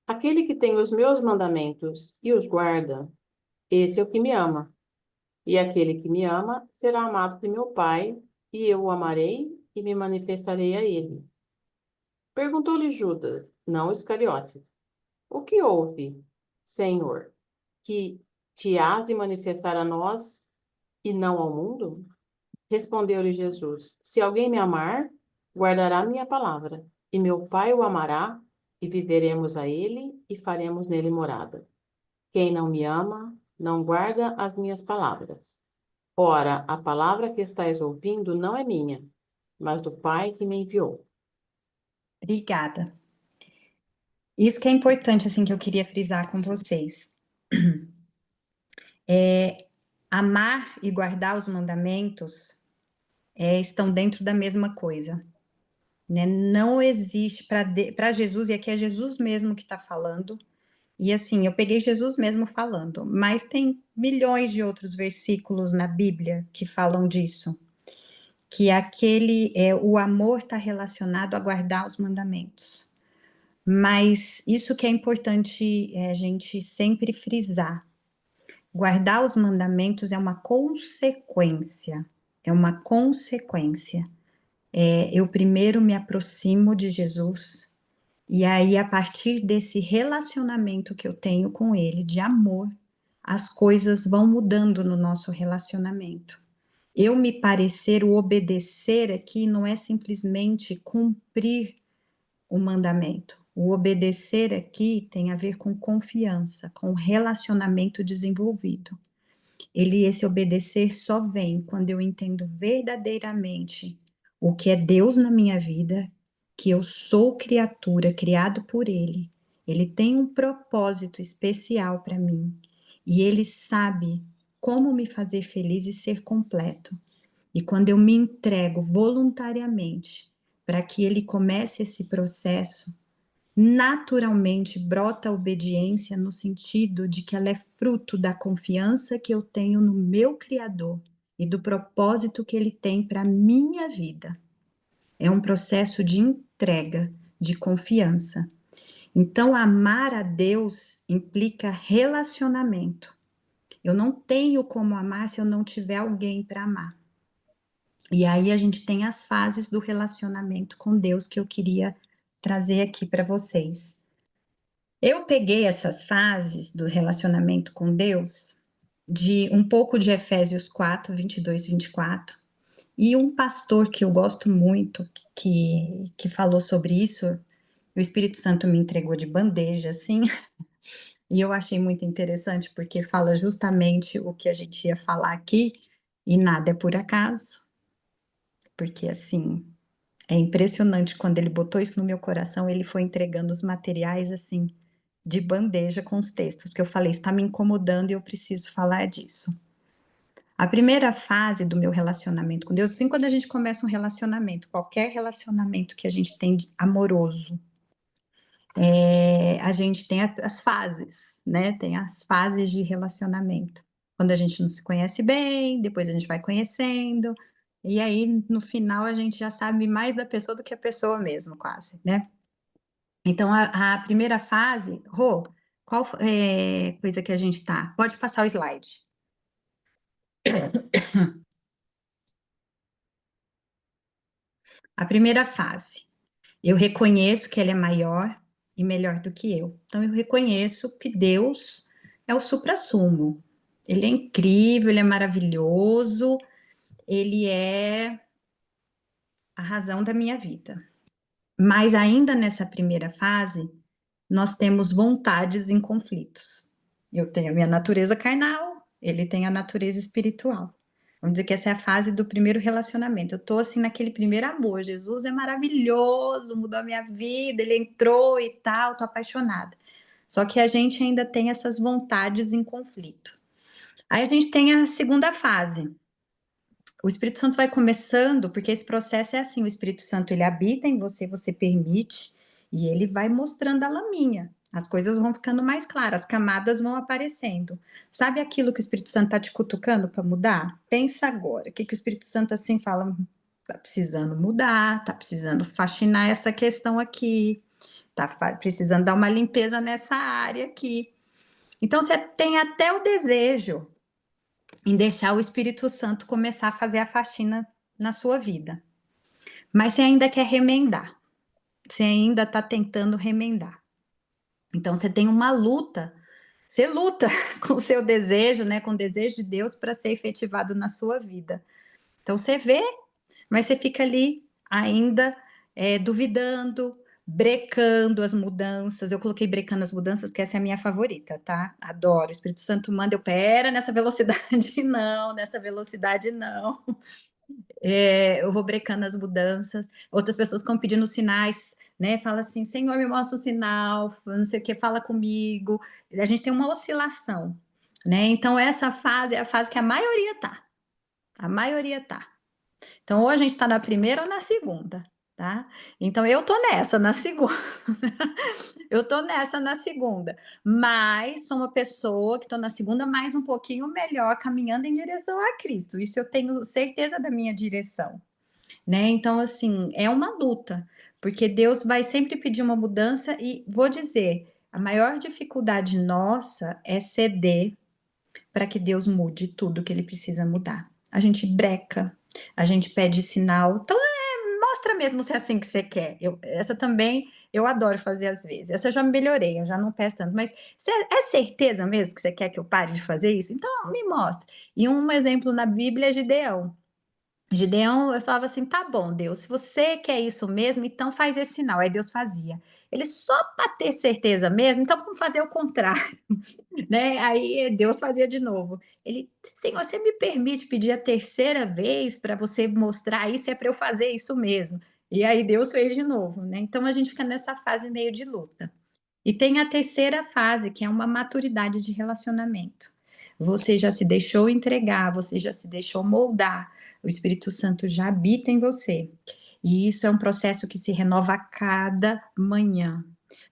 Aquele que tem os meus mandamentos e os guarda, esse é o que me ama. E aquele que me ama será amado de meu Pai, e eu o amarei e me manifestarei a ele. Perguntou-lhe Judas, não Iscariotes: o que houve, Senhor, que te hás de manifestar a nós e não ao mundo? Respondeu-lhe Jesus: se alguém me amar, guardará minha palavra, e meu Pai o amará, e viveremos a ele e faremos nele morada. Quem não me ama, não guarda as minhas palavras. Ora, a palavra que estáis ouvindo não é minha, mas do Pai que me enviou. Obrigada. Isso que é importante, assim, que eu queria frisar com vocês. Amar e guardar os mandamentos estão dentro da mesma coisa, né? Não existe para Jesus, e aqui é Jesus mesmo que está falando, e assim, eu peguei Jesus mesmo falando, mas tem milhões de outros versículos na Bíblia que falam disso, que o amor está relacionado a guardar os mandamentos. Mas isso que é importante a gente sempre frisar. Guardar os mandamentos é uma consequência. É uma consequência. Eu primeiro me aproximo de Jesus, e aí, a partir desse relacionamento que eu tenho com Ele, de amor, as coisas vão mudando no nosso relacionamento. Eu me parecer, o obedecer aqui não é simplesmente cumprir o mandamento. O obedecer aqui tem a ver com confiança, com relacionamento desenvolvido. Esse obedecer só vem quando eu entendo verdadeiramente o que é Deus na minha vida, que eu sou criatura, criado por Ele. Ele tem um propósito especial para mim e Ele sabe como me fazer feliz e ser completo. E quando eu me entrego voluntariamente para que Ele comece esse processo, naturalmente brota a obediência no sentido de que ela é fruto da confiança que eu tenho no meu Criador e do propósito que Ele tem para a minha vida. É um processo de entrega, de confiança. Então, amar a Deus implica relacionamento. Eu não tenho como amar se eu não tiver alguém para amar. E aí a gente tem as fases do relacionamento com Deus que eu queria trazer aqui para vocês. Eu peguei essas fases do relacionamento com Deus de um pouco de Efésios 4, 22, 24, e um pastor que eu gosto muito, que falou sobre isso, o Espírito Santo me entregou de bandeja, assim, e eu achei muito interessante, porque fala justamente o que a gente ia falar aqui, e nada é por acaso, porque, assim, é impressionante, quando ele botou isso no meu coração, ele foi entregando os materiais, assim, de bandeja com os textos, porque eu falei, isso está me incomodando e eu preciso falar disso. A primeira fase do meu relacionamento com Deus, assim, quando a gente começa um relacionamento, qualquer relacionamento que a gente tem amoroso, a gente tem as fases, né? Tem as fases de relacionamento. Quando a gente não se conhece bem, depois a gente vai conhecendo, e aí no final a gente já sabe mais da pessoa do que a pessoa mesmo, quase, né? Então a primeira fase, Rô, qual coisa que a gente tá? Pode passar o slide. A primeira fase, eu reconheço que ele é maior e melhor do que eu. Então eu reconheço que Deus é o suprassumo. Ele é incrível, ele é maravilhoso, ele é a razão da minha vida. Mas ainda nessa primeira fase, nós temos vontades em conflitos. Eu tenho a minha natureza carnal, ele tem a natureza espiritual. Vamos dizer que essa é a fase do primeiro relacionamento. Eu tô assim naquele primeiro amor. Jesus é maravilhoso, mudou a minha vida, ele entrou e tal, tô apaixonada. Só que a gente ainda tem essas vontades em conflito. Aí a gente tem a segunda fase. O Espírito Santo vai começando, porque esse processo é assim, o Espírito Santo ele habita em você, você permite, e ele vai mostrando a laminha. As coisas vão ficando mais claras, as camadas vão aparecendo. Sabe aquilo que o Espírito Santo está te cutucando para mudar? Pensa agora, o que o Espírito Santo assim fala? Tá precisando mudar, tá precisando faxinar essa questão aqui, tá precisando dar uma limpeza nessa área aqui. Então você tem até o desejo em deixar o Espírito Santo começar a fazer a faxina na sua vida. Mas você ainda quer remendar. Você ainda está tentando remendar. Então você tem uma luta. Você luta com o seu desejo, né, com o desejo de Deus para ser efetivado na sua vida. Então você vê, mas você fica ali ainda duvidando, brecando as mudanças. Eu coloquei brecando as mudanças porque essa é a minha favorita, tá? Adoro. O Espírito Santo manda, pera, nessa velocidade não, nessa velocidade não. Eu vou brecando as mudanças. Outras pessoas ficam pedindo sinais, né? Fala assim, Senhor, me mostra um sinal, não sei o que, fala comigo. A gente tem uma oscilação, né? Então essa fase é a fase que a maioria tá. A maioria tá. Então, ou a gente está na primeira ou na segunda, tá? Então, eu tô nessa, na segunda. Eu tô nessa na segunda. Mas sou uma pessoa que tô na segunda, mais um pouquinho melhor, caminhando em direção a Cristo. Isso eu tenho certeza da minha direção. né? Então, assim, é uma luta, porque Deus vai sempre pedir uma mudança e vou dizer, a maior dificuldade nossa é ceder para que Deus mude tudo que ele precisa mudar. A gente breca, a gente pede sinal. Então, mostra mesmo se é assim que você quer. Essa também eu adoro fazer às vezes. Essa eu já melhorei, eu já não peço tanto. Mas é certeza mesmo que você quer que eu pare de fazer isso? Então, me mostra. E um exemplo na Bíblia é Gideão. Gideão, eu falava assim: tá bom, Deus, se você quer isso mesmo, então faz esse sinal. Aí Deus fazia. Ele só para ter certeza mesmo, então vamos fazer o contrário. Né? Aí Deus fazia de novo. Ele, Senhor, você me permite pedir a terceira vez para você mostrar isso, é para eu fazer isso mesmo. E aí Deus fez de novo, né? Então a gente fica nessa fase meio de luta. E tem a terceira fase, que é uma maturidade de relacionamento. Você já se deixou entregar, você já se deixou moldar, o Espírito Santo já habita em você. E isso é um processo que se renova a cada manhã.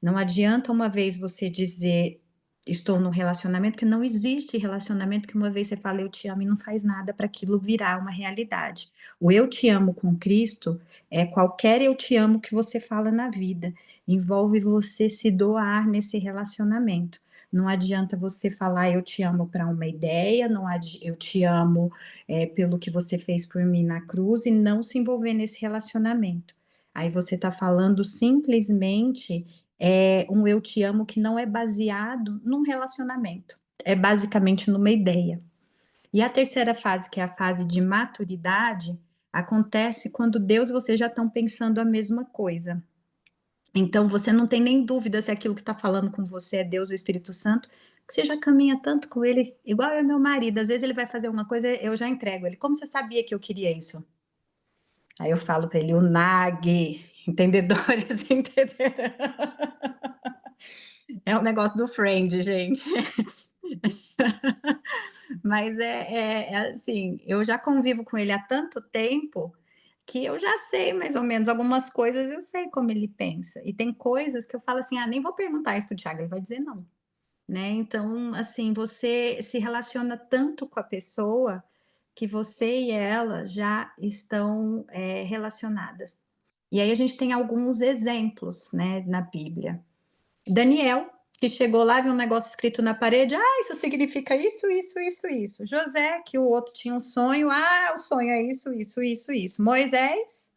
Não adianta uma vez você dizer estou no relacionamento, que não existe relacionamento que uma vez você fala eu te amo e não faz nada para aquilo virar uma realidade. O eu te amo com Cristo é qualquer eu te amo que você fala na vida. Envolve você se doar nesse relacionamento. Não adianta você falar eu te amo para uma ideia, eu te amo pelo que você fez por mim na cruz e não se envolver nesse relacionamento. Aí você está falando simplesmente um eu te amo que não é baseado num relacionamento, é basicamente numa ideia. E a terceira fase, que é a fase de maturidade, acontece quando Deus e você já estão pensando a mesma coisa. Então você não tem nem dúvida se aquilo que está falando com você é Deus ou Espírito Santo, que você já caminha tanto com ele, igual é meu marido, às vezes ele vai fazer uma coisa, eu já entrego ele. Como você sabia que eu queria isso? Aí eu falo para ele, o NAG, entendedores entenderão. É um negócio do Friend, gente. Mas assim, eu já convivo com ele há tanto tempo que eu já sei mais ou menos algumas coisas, eu sei como ele pensa. E tem coisas que eu falo assim: "Ah, nem vou perguntar isso pro Thiago, ele vai dizer não", né. Então, assim, você se relaciona tanto com a pessoa que você e ela já estão, relacionadas. E aí a gente tem alguns exemplos, né, na Bíblia. Daniel, que chegou lá, viu um negócio escrito na parede, isso significa isso, isso, isso, isso. José, que o outro tinha um sonho, o sonho é isso, isso, isso, isso. Moisés,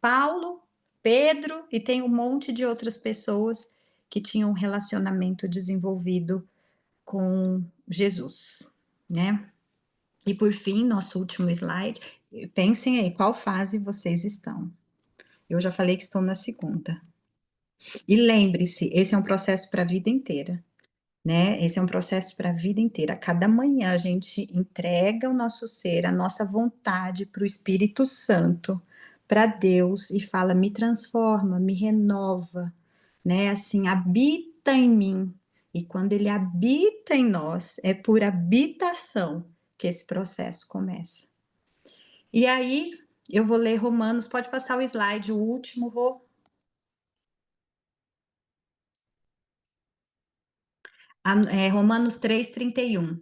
Paulo, Pedro, e tem um monte de outras pessoas que tinham um relacionamento desenvolvido com Jesus, né? E por fim, nosso último slide, pensem aí, qual fase vocês estão? Eu já falei que estou na segunda. E lembre-se, esse é um processo para a vida inteira, né? Esse é um processo para a vida inteira. A cada manhã a gente entrega o nosso ser, a nossa vontade para o Espírito Santo, para Deus e fala: me transforma, me renova, né? Assim, habita em mim. E quando ele habita em nós, é por habitação que esse processo começa. E aí, eu vou ler Romanos, pode passar o slide, o último, Romanos 3:31.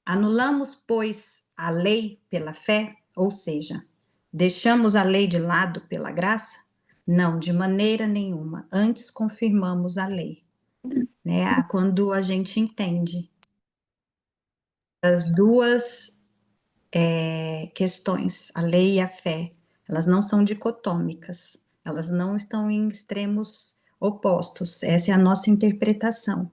Anulamos, pois, a lei pela fé, ou seja, deixamos a lei de lado pela graça? Não, de maneira nenhuma. Antes confirmamos a lei, né? Quando a gente entende as duas questões, a lei e a fé, elas não são dicotômicas, elas não estão em extremos opostos. Essa é a nossa interpretação.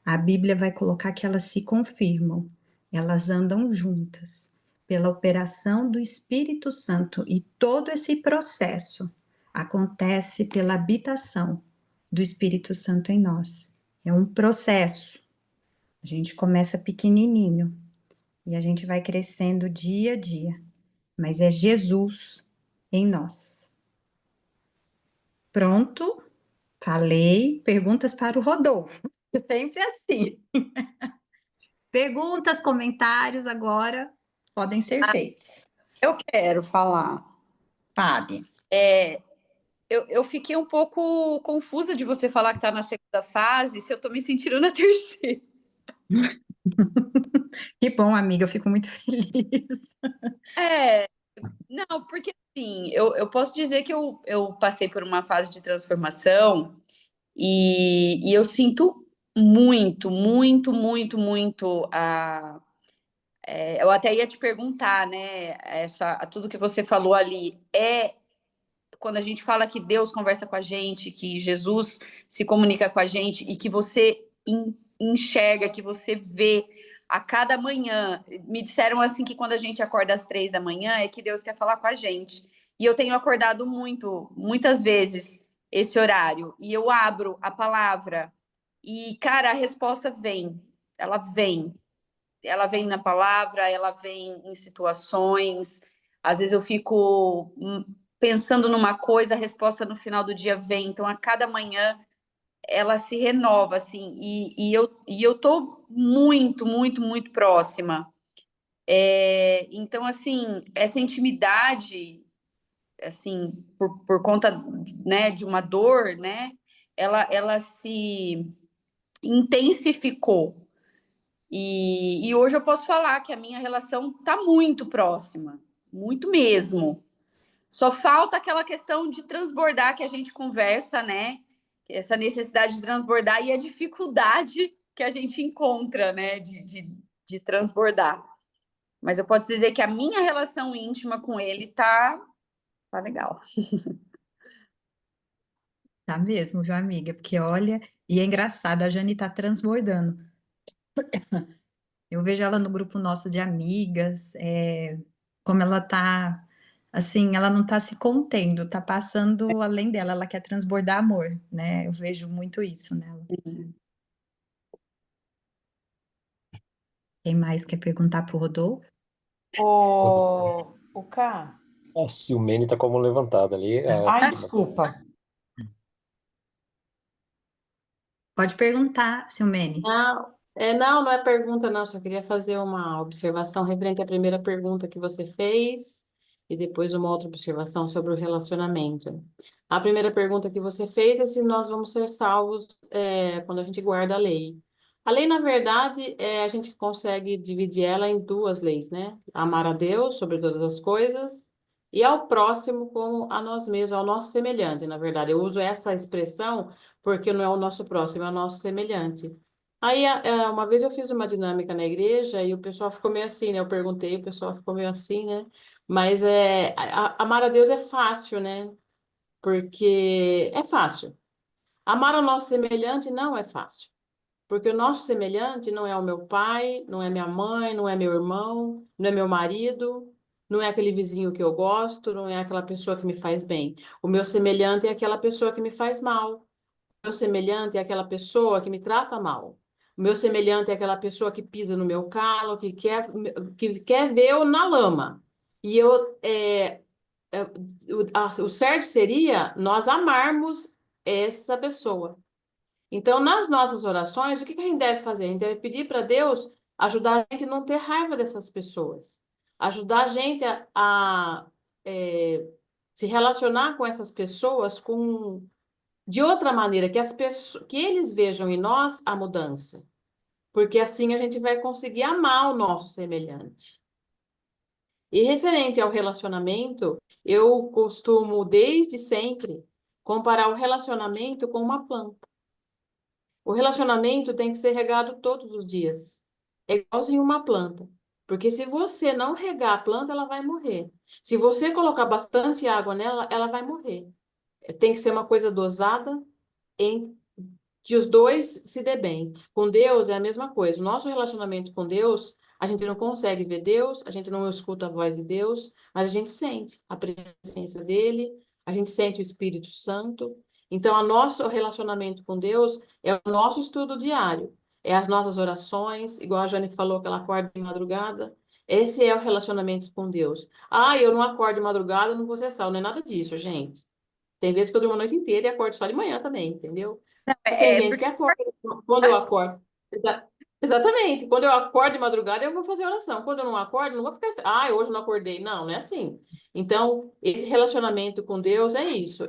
A Bíblia vai colocar que elas se confirmam, elas andam juntas, pela operação do Espírito Santo, e todo esse processo acontece pela habitação do Espírito Santo em nós. É um processo. A gente começa pequenininho e a gente vai crescendo dia a dia, mas é Jesus em nós. Pronto, falei. Perguntas para o Rodolfo. Sempre assim. Perguntas, comentários agora podem ser feitos. Eu quero falar. Fábio. Eu fiquei um pouco confusa de você falar que está na segunda fase, se eu estou me sentindo na terceira. Que bom, amiga, eu fico muito feliz. Não, porque assim, eu posso dizer que eu passei por uma fase de transformação e eu sinto muito, muito, muito, muito eu até ia te perguntar, né? Tudo que você falou ali quando a gente fala que Deus conversa com a gente, que Jesus se comunica com a gente e que você enxerga, que você vê a cada manhã. Me disseram assim que quando a gente acorda às 3 da manhã é que Deus quer falar com a gente. E eu tenho acordado muitas vezes esse horário. E eu abro a palavra e, cara, a resposta vem. Ela vem. Ela vem na palavra, ela vem em situações. Às vezes eu fico pensando numa coisa, a resposta no final do dia vem. Então, a cada manhã ela se renova, assim, e eu tô muito, muito, muito próxima. Então, assim, essa intimidade, assim, por conta, né, de uma dor, né, ela se intensificou. E hoje eu posso falar que a minha relação tá muito próxima, muito mesmo. Só falta aquela questão de transbordar que a gente conversa, né? Essa necessidade de transbordar e a dificuldade que a gente encontra, né? De transbordar. Mas eu posso dizer que a minha relação íntima com ele tá legal. Tá mesmo, viu, amiga? Porque olha, e é engraçado, a Jane tá transbordando. Eu vejo ela no grupo nosso de amigas, como ela tá, assim, ela não tá se contendo, tá passando além dela, ela quer transbordar amor, né? Eu vejo muito isso nela. Quem mais quer perguntar pro Rodolfo? O Cá. A Silmene está com a mão levantada ali. Ai, desculpa. Pode perguntar, Silmene. Não é pergunta, não. Só queria fazer uma observação referente à primeira pergunta que você fez e depois uma outra observação sobre o relacionamento. A primeira pergunta que você fez é se nós vamos ser salvos quando a gente guarda a lei. A lei, na verdade, a gente consegue dividir ela em duas leis, né? Amar a Deus sobre todas as coisas e ao próximo como a nós mesmos, ao nosso semelhante, na verdade. Eu uso essa expressão porque não é o nosso próximo, é o nosso semelhante. Aí, uma vez eu fiz uma dinâmica na igreja e o pessoal ficou meio assim, né? Eu perguntei, o pessoal ficou meio assim, né? Mas amar a Deus é fácil, né? Porque é fácil. Amar o nosso semelhante não é fácil. Porque o nosso semelhante não é o meu pai, não é minha mãe, não é meu irmão, não é meu marido, não é aquele vizinho que eu gosto, não é aquela pessoa que me faz bem. O meu semelhante é aquela pessoa que me faz mal. Meu semelhante é aquela pessoa que me trata mal. O meu semelhante é aquela pessoa que pisa no meu calo, que quer ver eu na lama. E o certo seria nós amarmos essa pessoa. Então, nas nossas orações, o que a gente deve fazer? A gente deve pedir para Deus ajudar a gente a não ter raiva dessas pessoas. Ajudar a gente a se relacionar com essas pessoas de outra maneira, que eles vejam em nós a mudança. Porque assim a gente vai conseguir amar o nosso semelhante. E referente ao relacionamento, eu costumo, desde sempre, comparar o relacionamento com uma planta. O relacionamento tem que ser regado todos os dias. É igualzinho uma planta. Porque se você não regar a planta, ela vai morrer. Se você colocar bastante água nela, ela vai morrer. Tem que ser uma coisa dosada, em que os dois se dê bem. Com Deus é a mesma coisa. O nosso relacionamento com Deus, a gente não consegue ver Deus, a gente não escuta a voz de Deus, mas a gente sente a presença dele, a gente sente o Espírito Santo. Então, o nosso relacionamento com Deus é o nosso estudo diário, é as nossas orações, igual a Jane falou que ela acorda de madrugada. Esse é o relacionamento com Deus. Eu não acordo de madrugada, eu não vou ser salvo. Não é nada disso, gente. Tem vezes que eu durmo a noite inteira e acordo só de manhã também, entendeu? Mas tem gente que acorda quando eu acordo. Exatamente. Quando eu acordo de madrugada, eu vou fazer oração. Quando eu não acordo, não vou ficar. Hoje eu não acordei. Não, não é assim. Então, esse relacionamento com Deus é isso.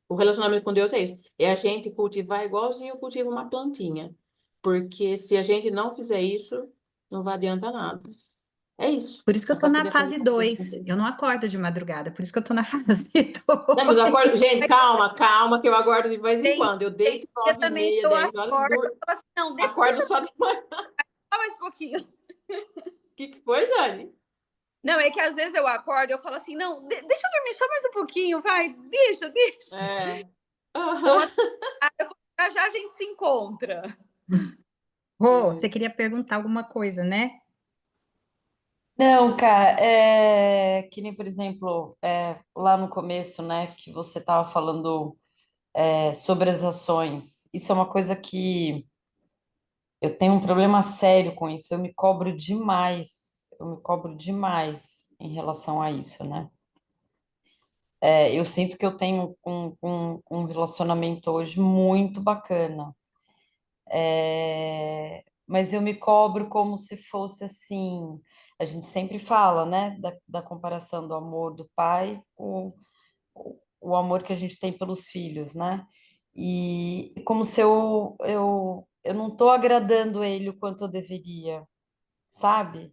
O relacionamento com Deus é isso. É a gente cultivar igualzinho cultiva uma plantinha. Porque se a gente não fizer isso, não vai adiantar nada. É isso. Por isso que eu Eu tô só na queria fazer fase essa 2. pergunta. Eu não acordo de madrugada, por isso que eu tô na fase 2. Não, mas eu acordo... Gente, calma, calma, que eu acordo de vez em Tem quando. Eu deito dia 9 e também que meia, eu 10 horas, acordo e falo assim, não, deixa acordo só de manhã. só mais um pouquinho. O que foi, Jane? Não, é que às vezes eu acordo e eu falo assim, não, deixa eu dormir só mais um pouquinho, vai, deixa. É. Então, Aham. assim, eu falo, já já a gente se encontra. Rô, você queria perguntar alguma coisa, né? Não, cara, que nem, por exemplo, lá no começo, né, que você estava falando sobre as ações. Isso é uma coisa que eu tenho um problema sério com isso. Eu me cobro demais em relação a isso, né? Eu sinto que eu tenho um relacionamento hoje muito bacana. Mas eu me cobro como se fosse assim. A gente sempre fala, né, da comparação do amor do pai com o amor que a gente tem pelos filhos, né? E como se eu não estou agradando ele o quanto eu deveria, sabe?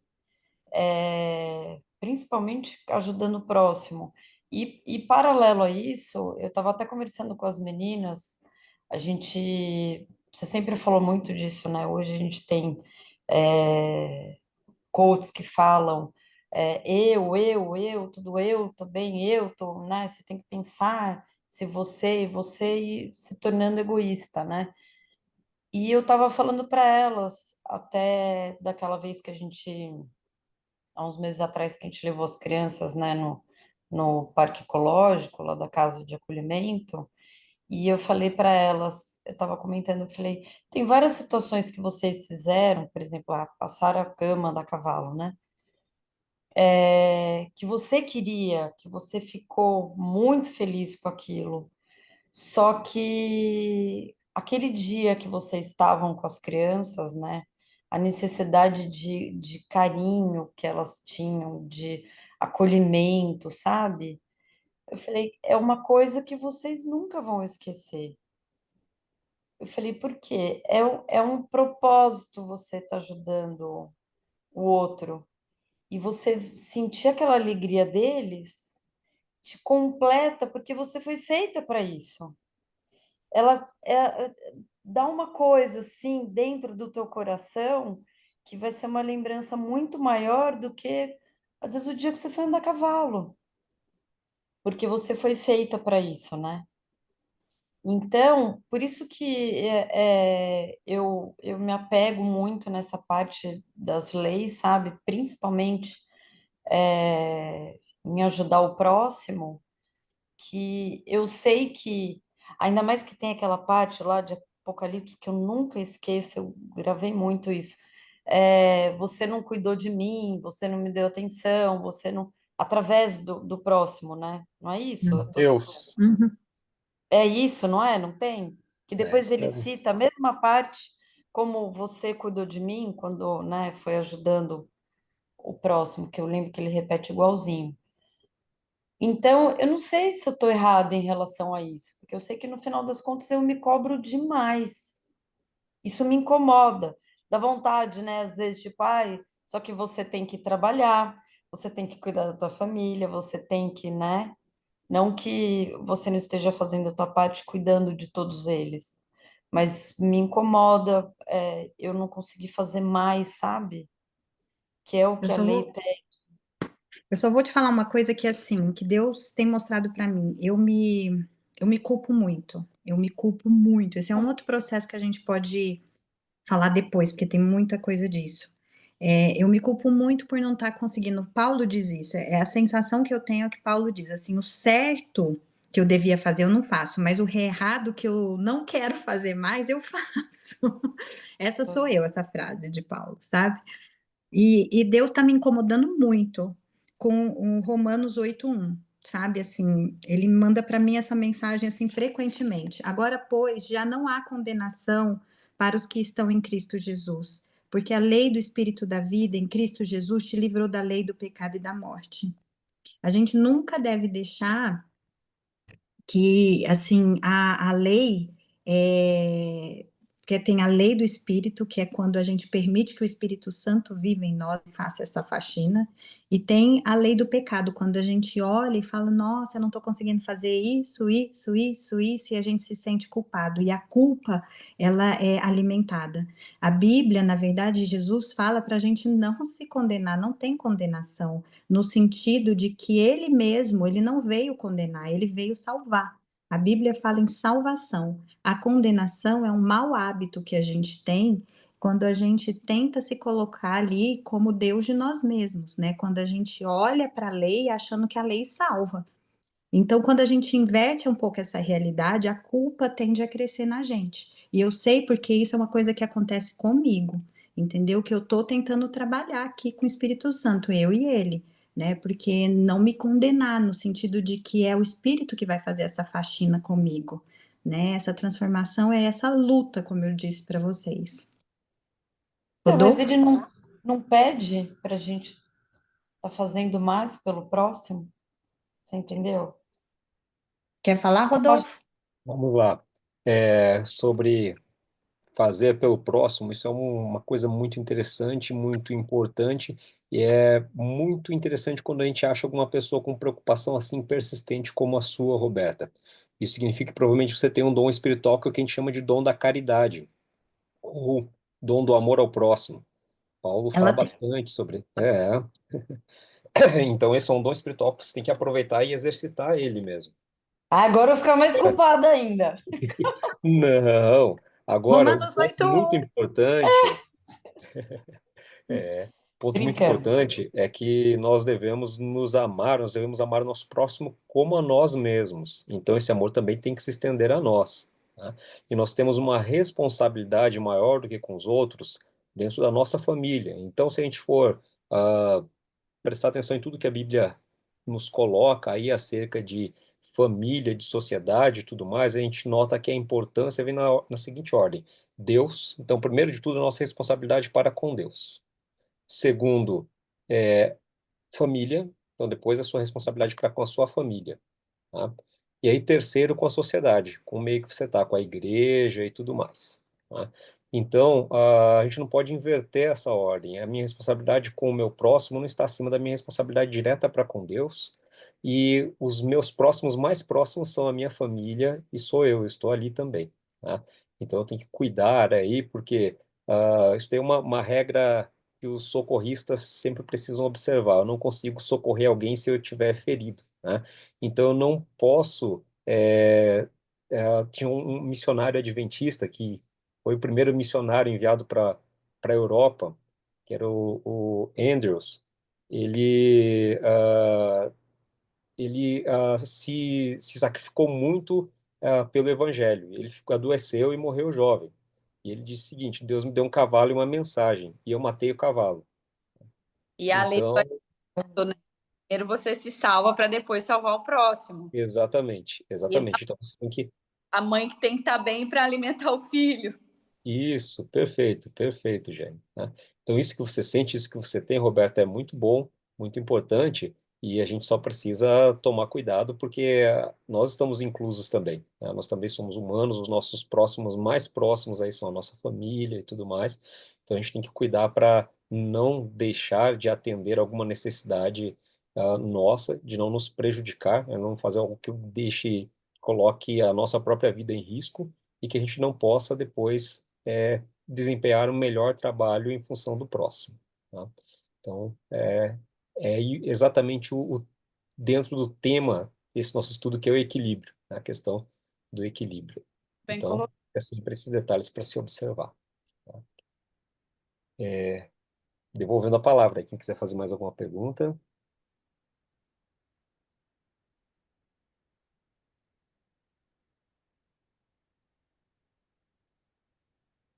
Principalmente ajudando o próximo. E paralelo a isso, eu estava até conversando com as meninas, você sempre falou muito disso, né? Hoje a gente tem coaches que falam tudo eu, tô bem, né? Você tem que pensar se você e você e se tornando egoísta, né? E eu estava falando para elas, até daquela vez que há uns meses atrás, que a gente levou as crianças, né, no parque ecológico, lá da casa de acolhimento, e eu falei para elas, eu estava comentando, eu falei, tem várias situações que vocês fizeram, por exemplo, passar a cama da cavalo, né? Que você queria, que você ficou muito feliz com aquilo. Só que aquele dia que vocês estavam com as crianças, né? A necessidade de carinho que elas tinham, de acolhimento, sabe? Eu falei, é uma coisa que vocês nunca vão esquecer. Eu falei, por quê? É um propósito você estar ajudando o outro. E você sentir aquela alegria deles te completa, porque você foi feita para isso. Ela dá uma coisa assim dentro do teu coração que vai ser uma lembrança muito maior do que às vezes o dia que você foi andar a cavalo, porque você foi feita para isso, né? Então, por isso que eu me apego muito nessa parte das leis, sabe? Principalmente em ajudar o próximo, que eu sei que, ainda mais que tem aquela parte lá de Apocalipse que eu nunca esqueço, eu gravei muito isso. Você não cuidou de mim, você não me deu atenção, você não. Através do próximo, né? Não é isso? Deus. Uhum. É isso, não é? Não tem? Que É depois isso ele mesmo. cita a mesma parte, como você cuidou de mim quando, né, foi ajudando o próximo, que eu lembro que ele repete igualzinho. Então, eu não sei se eu estou errada em relação a isso, porque eu sei que no final das contas eu me cobro demais. Isso me incomoda. Dá vontade, né? Às vezes, tipo, ai, só que você tem que trabalhar, você tem que cuidar da tua família, você tem que, né? Não que você não esteja fazendo a tua parte cuidando de todos eles, mas me incomoda, eu não conseguir fazer mais, sabe? Que é o Eu que a só lei vou, pede. eu só vou te falar uma coisa que assim, que Deus tem mostrado para mim. Eu me culpo muito. Eu me culpo muito. Esse é um outro processo que a gente pode falar depois, porque tem muita coisa disso. Eu me culpo muito por não estar conseguindo. Paulo diz isso. É a sensação que eu tenho é que Paulo diz assim: o certo que eu devia fazer eu não faço, mas o errado que eu não quero fazer mais eu faço. Essa sou eu, essa frase de Paulo, sabe? E Deus está me incomodando muito com o Romanos 8:1, sabe? Assim, ele manda para mim essa mensagem assim frequentemente. Agora, pois, já não há condenação para os que estão em Cristo Jesus, porque a lei do Espírito da vida em Cristo Jesus te livrou da lei do pecado e da morte. A gente nunca deve deixar que, assim, a lei Porque tem a lei do Espírito, que é quando a gente permite que o Espírito Santo viva em nós e faça essa faxina, e tem a lei do pecado, quando a gente olha e fala, nossa, eu não estou conseguindo fazer isso, e a gente se sente culpado, e a culpa, ela é alimentada. A Bíblia, na verdade, Jesus fala para a gente não se condenar, não tem condenação, no sentido de que ele mesmo, ele não veio condenar, ele veio salvar. A Bíblia fala em salvação. A condenação é um mau hábito que a gente tem quando a gente tenta se colocar ali como Deus de nós mesmos, né? Quando a gente olha para a lei achando que a lei salva. Então, quando a gente inverte um pouco essa realidade, a culpa tende a crescer na gente. E eu sei porque isso é uma coisa que acontece comigo, entendeu? Que eu estou tentando trabalhar aqui com o Espírito Santo, eu e ele, né? Porque não me condenar, no sentido de que é o Espírito que vai fazer essa faxina comigo, né? Essa transformação é essa luta, como eu disse para vocês. Mas Rodolfo, ele não pede para a gente estar fazendo mais pelo próximo, você entendeu? quer falar, Pode. Rodolfo? Vamos lá. Sobre fazer pelo próximo, isso é uma coisa muito interessante, muito importante, e é muito interessante quando a gente acha alguma pessoa com preocupação assim persistente como a sua, Roberta. Isso significa que provavelmente você tem um dom espiritual que é o que a gente chama de dom da caridade, ou dom do amor ao próximo. Paulo fala Ela tem. bastante sobre. Então esse é um dom espiritual que você tem que aproveitar e exercitar ele mesmo. Agora eu vou ficar mais culpada ainda. Não. Agora, um Romanos ponto muito 8:1. importante. É, ponto muito Brincando. importante é que nós devemos nos amar, nós devemos amar o nosso próximo como a nós mesmos. Então, esse amor também tem que se estender a nós, tá? E nós temos uma responsabilidade maior do que com os outros dentro da nossa família. Então, se a gente for prestar atenção em tudo que a Bíblia nos coloca aí acerca de família, de sociedade e tudo mais, a gente nota que a importância vem na seguinte ordem: Deus, então, primeiro de tudo, a nossa responsabilidade para com Deus. Segundo, família. Então, depois a sua responsabilidade para com a sua família, tá? E aí, terceiro, com a sociedade, com o meio que você está, com a igreja e tudo mais, tá? Então, a gente não pode inverter essa ordem. A minha responsabilidade com o meu próximo não está acima da minha responsabilidade direta para com Deus. E os meus próximos mais próximos são a minha família e sou eu estou ali também, tá? Então, eu tenho que cuidar aí, porque isso tem uma regra que os socorristas sempre precisam observar. Eu não consigo socorrer alguém se eu estiver ferido, né? Então, eu não posso. Tinha um missionário adventista que foi o primeiro missionário enviado para a Europa, que era o Andrews. Ele, se sacrificou muito pelo Evangelho. Ele adoeceu e morreu jovem. E ele disse o seguinte: Deus me deu um cavalo e uma mensagem, e eu matei o cavalo. E a lei do Então, alimento, né? Primeiro você se salva para depois salvar o próximo. exatamente, E exatamente. Então, você tem que. a mãe que tem que estar bem para alimentar o filho. Isso, perfeito, perfeito, Jenny, né? Então, isso que você sente, isso que você tem, Roberto, é muito bom, muito importante, e a gente só precisa tomar cuidado, porque nós estamos inclusos também, né? Nós também somos humanos, os nossos próximos, mais próximos aí são a nossa família e tudo mais. Então, a gente tem que cuidar para não deixar de atender alguma necessidade nossa, de não nos prejudicar, né? Não fazer algo que coloque a nossa própria vida em risco e que a gente não possa depois desempenhar um melhor trabalho em função do próximo, tá? Então, exatamente dentro do tema desse nosso estudo que é o equilíbrio, né? A questão do equilíbrio. Bem Então, colocado. é sempre esses detalhes para se observar, tá? Devolvendo a palavra, aí, quem quiser fazer mais alguma pergunta.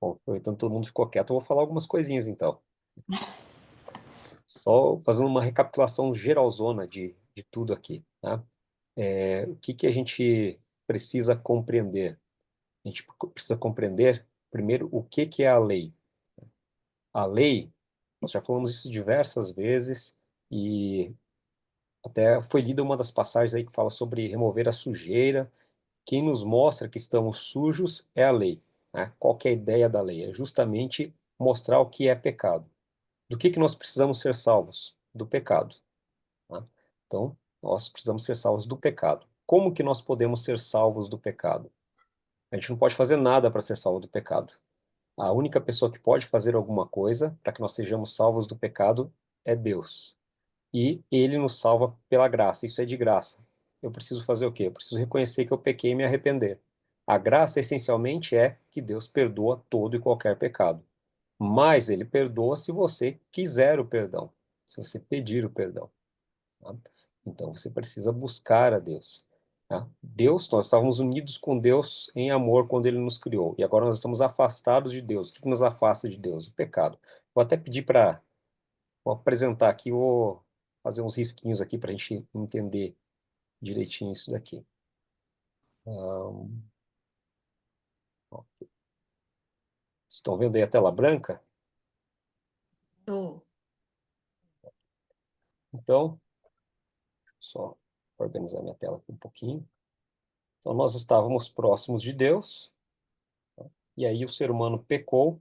Bom, aproveitando que todo mundo ficou quieto, eu vou falar algumas coisinhas então. Só fazendo uma recapitulação geralzona de tudo aqui, tá? O que que a gente precisa compreender? A gente precisa compreender, primeiro, o que que é a lei. A lei, nós já falamos isso diversas vezes, e até foi lida uma das passagens aí que fala sobre remover a sujeira. Quem nos mostra que estamos sujos é a lei. né? Qual que é a ideia da lei? É justamente mostrar o que é pecado. Do que nós precisamos ser salvos? Do pecado. Tá? Então, nós precisamos ser salvos do pecado. Como que nós podemos ser salvos do pecado? A gente não pode fazer nada para ser salvo do pecado. A única pessoa que pode fazer alguma coisa para que nós sejamos salvos do pecado é Deus. E Ele nos salva pela graça. Isso é de graça. Eu preciso fazer o quê? Eu preciso reconhecer que eu pequei e me arrepender. A graça, essencialmente, é que Deus perdoa todo e qualquer pecado. Mas Ele perdoa se você quiser o perdão, se você pedir o perdão. Tá? Então você precisa buscar a Deus. Tá? Deus, nós estávamos unidos com Deus em amor quando Ele nos criou, e agora nós estamos afastados de Deus. O que nos afasta de Deus? O pecado. Vou até pedir para apresentar aqui, vou fazer uns risquinhos aqui para a gente entender direitinho isso daqui. Ahn, ó. Estão vendo aí a tela branca? Tô. Então, só organizar minha tela aqui um pouquinho. Então, nós estávamos próximos de Deus, e aí o ser humano pecou,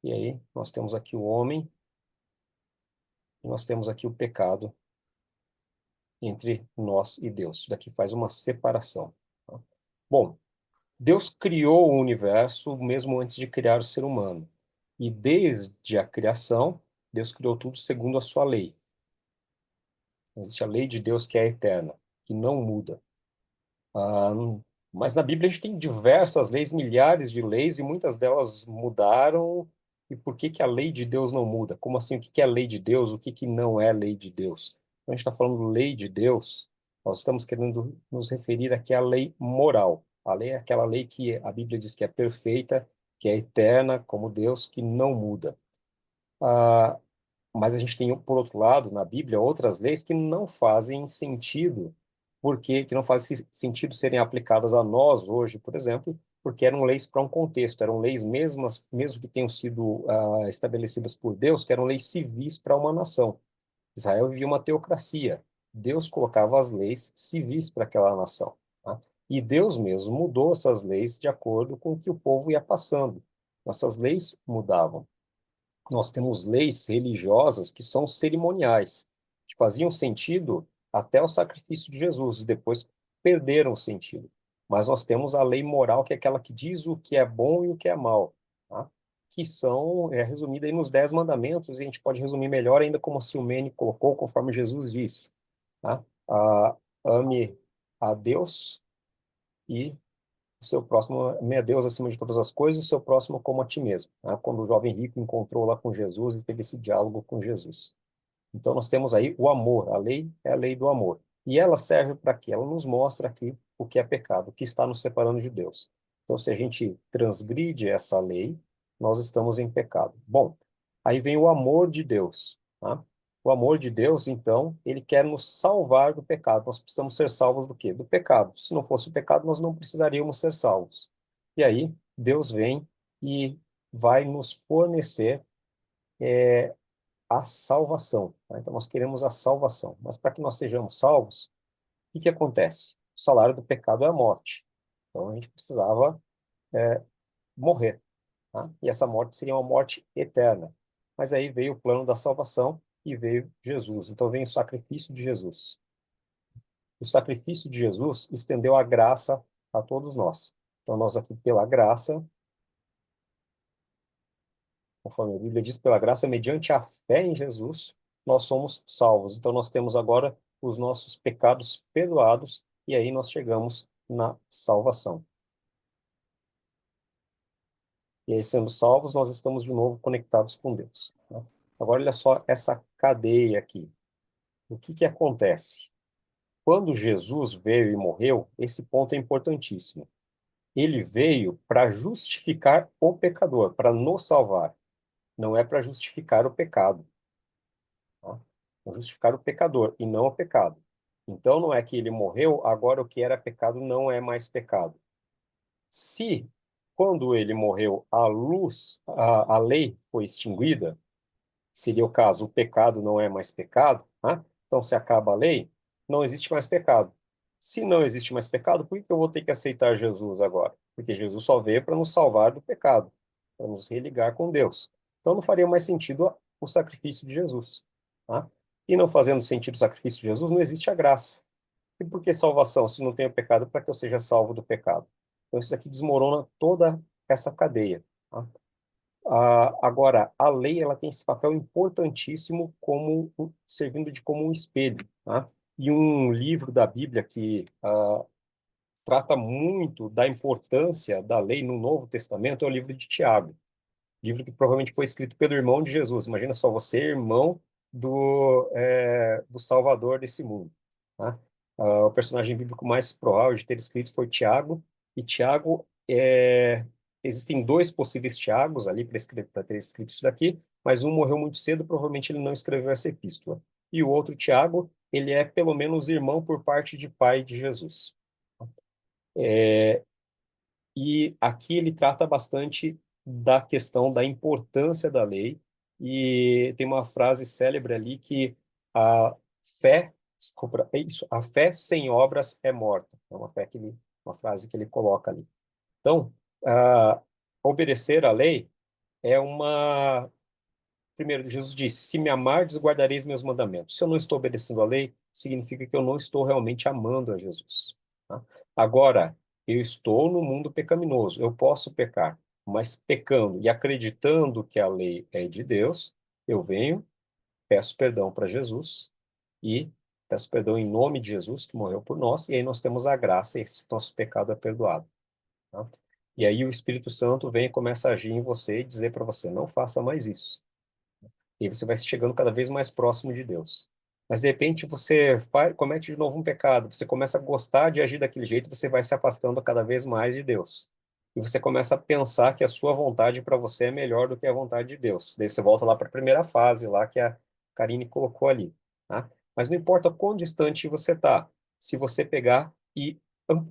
e aí nós temos aqui o homem, e nós temos aqui o pecado entre nós e Deus. Isso daqui faz uma separação. Tá? Bom, Deus criou o universo mesmo antes de criar o ser humano. E desde a criação, Deus criou tudo segundo a sua lei. Existe a lei de Deus que é eterna, que não muda. Ah, mas na Bíblia a gente tem diversas leis, milhares de leis, e muitas delas mudaram. E por que que a lei de Deus não muda? Como assim? O que que é lei de Deus? O que que não é lei de Deus? Quando a gente está falando lei de Deus, nós estamos querendo nos referir aqui à lei moral. A lei é aquela lei que a Bíblia diz que é perfeita, que é eterna, como Deus, que não muda. Ah, mas a gente tem, por outro lado, na Bíblia, outras leis que não fazem sentido, porque que não fazem sentido serem aplicadas a nós hoje, por exemplo, porque eram leis para um contexto, eram leis mesmo que tenham sido estabelecidas por Deus, que eram leis civis para uma nação. Israel vivia uma teocracia. Deus colocava as leis civis para aquela nação. Tá? E Deus mesmo mudou essas leis de acordo com o que o povo ia passando. Essas leis mudavam. Nós temos leis religiosas que são cerimoniais, que faziam sentido até o sacrifício de Jesus, e depois perderam o sentido. Mas nós temos a lei moral, que é aquela que diz o que é bom e o que é mal, tá? Que é resumida aí nos 10 mandamentos, e a gente pode resumir melhor ainda como a Silmene colocou, conforme Jesus disse. Tá? Ame a Deus e o seu próximo, ame a Deus acima de todas as coisas, o seu próximo como a ti mesmo. Tá? Quando o jovem rico encontrou lá com Jesus e teve esse diálogo com Jesus. Então nós temos aí o amor, a lei é a lei do amor. E ela serve para quê? Ela nos mostra aqui o que é pecado, o que está nos separando de Deus. Então se a gente transgride essa lei, nós estamos em pecado. Bom, aí vem o amor de Deus. Tá? O amor de Deus, então, ele quer nos salvar do pecado. Nós precisamos ser salvos do quê? Do pecado. Se não fosse o pecado, nós não precisaríamos ser salvos. E aí, Deus vem e vai nos fornecer a salvação. Tá? Então, nós queremos a salvação. Mas para que nós sejamos salvos, o que que acontece? O salário do pecado é a morte. Então, a gente precisava morrer. Tá? E essa morte seria uma morte eterna. Mas aí veio o plano da salvação e veio Jesus. Então vem o sacrifício de Jesus. O sacrifício de Jesus estendeu a graça a todos nós. Então nós aqui, pela graça, conforme a Bíblia diz, pela graça, mediante a fé em Jesus, nós somos salvos. Então nós temos agora os nossos pecados perdoados e aí nós chegamos na salvação. E aí, sendo salvos, nós estamos de novo conectados com Deus. Tá? Agora, olha só essa cadeia aqui. O que que acontece? Quando Jesus veio e morreu, esse ponto é importantíssimo. Ele veio para justificar o pecador, para nos salvar. Não é para justificar o pecado. Tá? Para justificar o pecador e não o pecado. Então, não é que ele morreu, agora o que era pecado não é mais pecado. Se, quando ele morreu, a lei foi extinguida, seria o caso, o pecado não é mais pecado, né? Então, se acaba a lei, não existe mais pecado. Se não existe mais pecado, por que eu vou ter que aceitar Jesus agora? porque Jesus só veio para nos salvar do pecado, para nos religar com Deus. Então não faria mais sentido o sacrifício de Jesus, tá? E não fazendo sentido o sacrifício de Jesus, não existe a graça. E por que salvação, se não tem o pecado, para que eu seja salvo do pecado? Então isso aqui desmorona toda essa cadeia, tá? Agora, a lei ela tem esse papel importantíssimo servindo de como um espelho, tá? E um livro da Bíblia que trata muito da importância da lei no Novo Testamento é o livro de Tiago, livro que provavelmente foi escrito pelo irmão de Jesus. Imagina só, você é irmão do Salvador desse mundo, tá? O personagem bíblico mais provável de ter escrito foi Tiago, e Tiago existem dois possíveis Tiagos ali para ter escrito isso daqui, mas um morreu muito cedo, provavelmente ele não escreveu essa epístola. E o outro Tiago, ele é pelo menos irmão por parte de pai de Jesus. E aqui ele trata bastante da questão da importância da lei, e tem uma frase célebre ali que a desculpa, é isso, a fé sem obras é morta. É uma frase que ele coloca ali. Então, obedecer à lei é uma. Primeiro, Jesus disse: se me amardes, guardareis meus mandamentos. Se eu não estou obedecendo à lei, significa que eu não estou realmente amando a Jesus, tá? Agora, eu estou no mundo pecaminoso, eu posso pecar, mas pecando e acreditando que a lei é de Deus, eu venho, peço perdão para Jesus e peço perdão em nome de Jesus que morreu por nós, e aí nós temos a graça e esse nosso pecado é perdoado, tá? E aí o Espírito Santo vem e começa a agir em você e dizer para você: não faça mais isso. E você vai se chegando cada vez mais próximo de Deus. Mas de repente você comete de novo um pecado, você começa a gostar de agir daquele jeito, você vai se afastando cada vez mais de Deus. E você começa a pensar que a sua vontade para você é melhor do que a vontade de Deus. Daí você volta lá para a primeira fase, lá que a Karine colocou ali, tá? Mas não importa quão distante você está, se você pegar e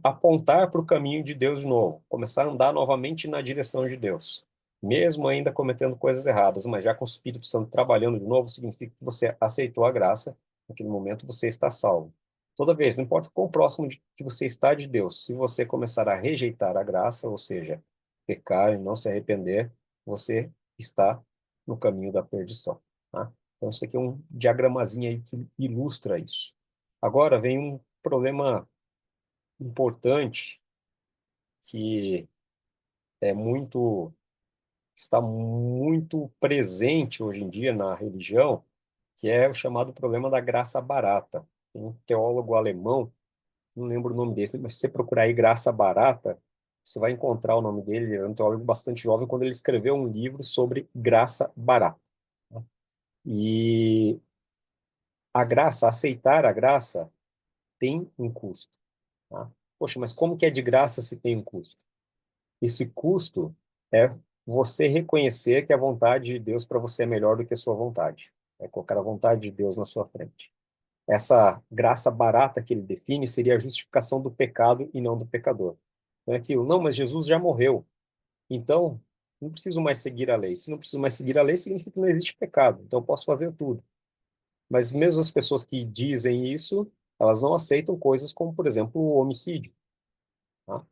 apontar para o caminho de Deus de novo, começar a andar novamente na direção de Deus, mesmo ainda cometendo coisas erradas, mas já com o Espírito Santo trabalhando de novo, significa que você aceitou a graça, naquele momento você está salvo. Toda vez, não importa quão próximo que você está de Deus, se você começar a rejeitar a graça, ou seja, pecar e não se arrepender, você está no caminho da perdição, tá? Então, isso aqui é um diagramazinho aí que ilustra isso. Agora vem um problema importante que é muito está muito presente hoje em dia na religião, que é o chamado problema da graça barata. Tem um teólogo alemão, não lembro o nome dele, mas se você procurar aí graça barata, você vai encontrar o nome dele. Ele é um teólogo bastante jovem quando ele escreveu um livro sobre graça barata, né? E a graça, aceitar a graça, tem um custo, tá? Poxa, mas como que é de graça se tem um custo? Esse custo é você reconhecer que a vontade de Deus para você é melhor do que a sua vontade. É colocar a vontade de Deus na sua frente. Essa graça barata que ele define seria a justificação do pecado e não do pecador. Não é aquilo, não, mas Jesus já morreu. Então, não preciso mais seguir a lei. Se não preciso mais seguir a lei, significa que não existe pecado. Então, eu posso fazer tudo. Mas mesmo as pessoas que dizem isso, elas não aceitam coisas como, por exemplo, o homicídio, tá?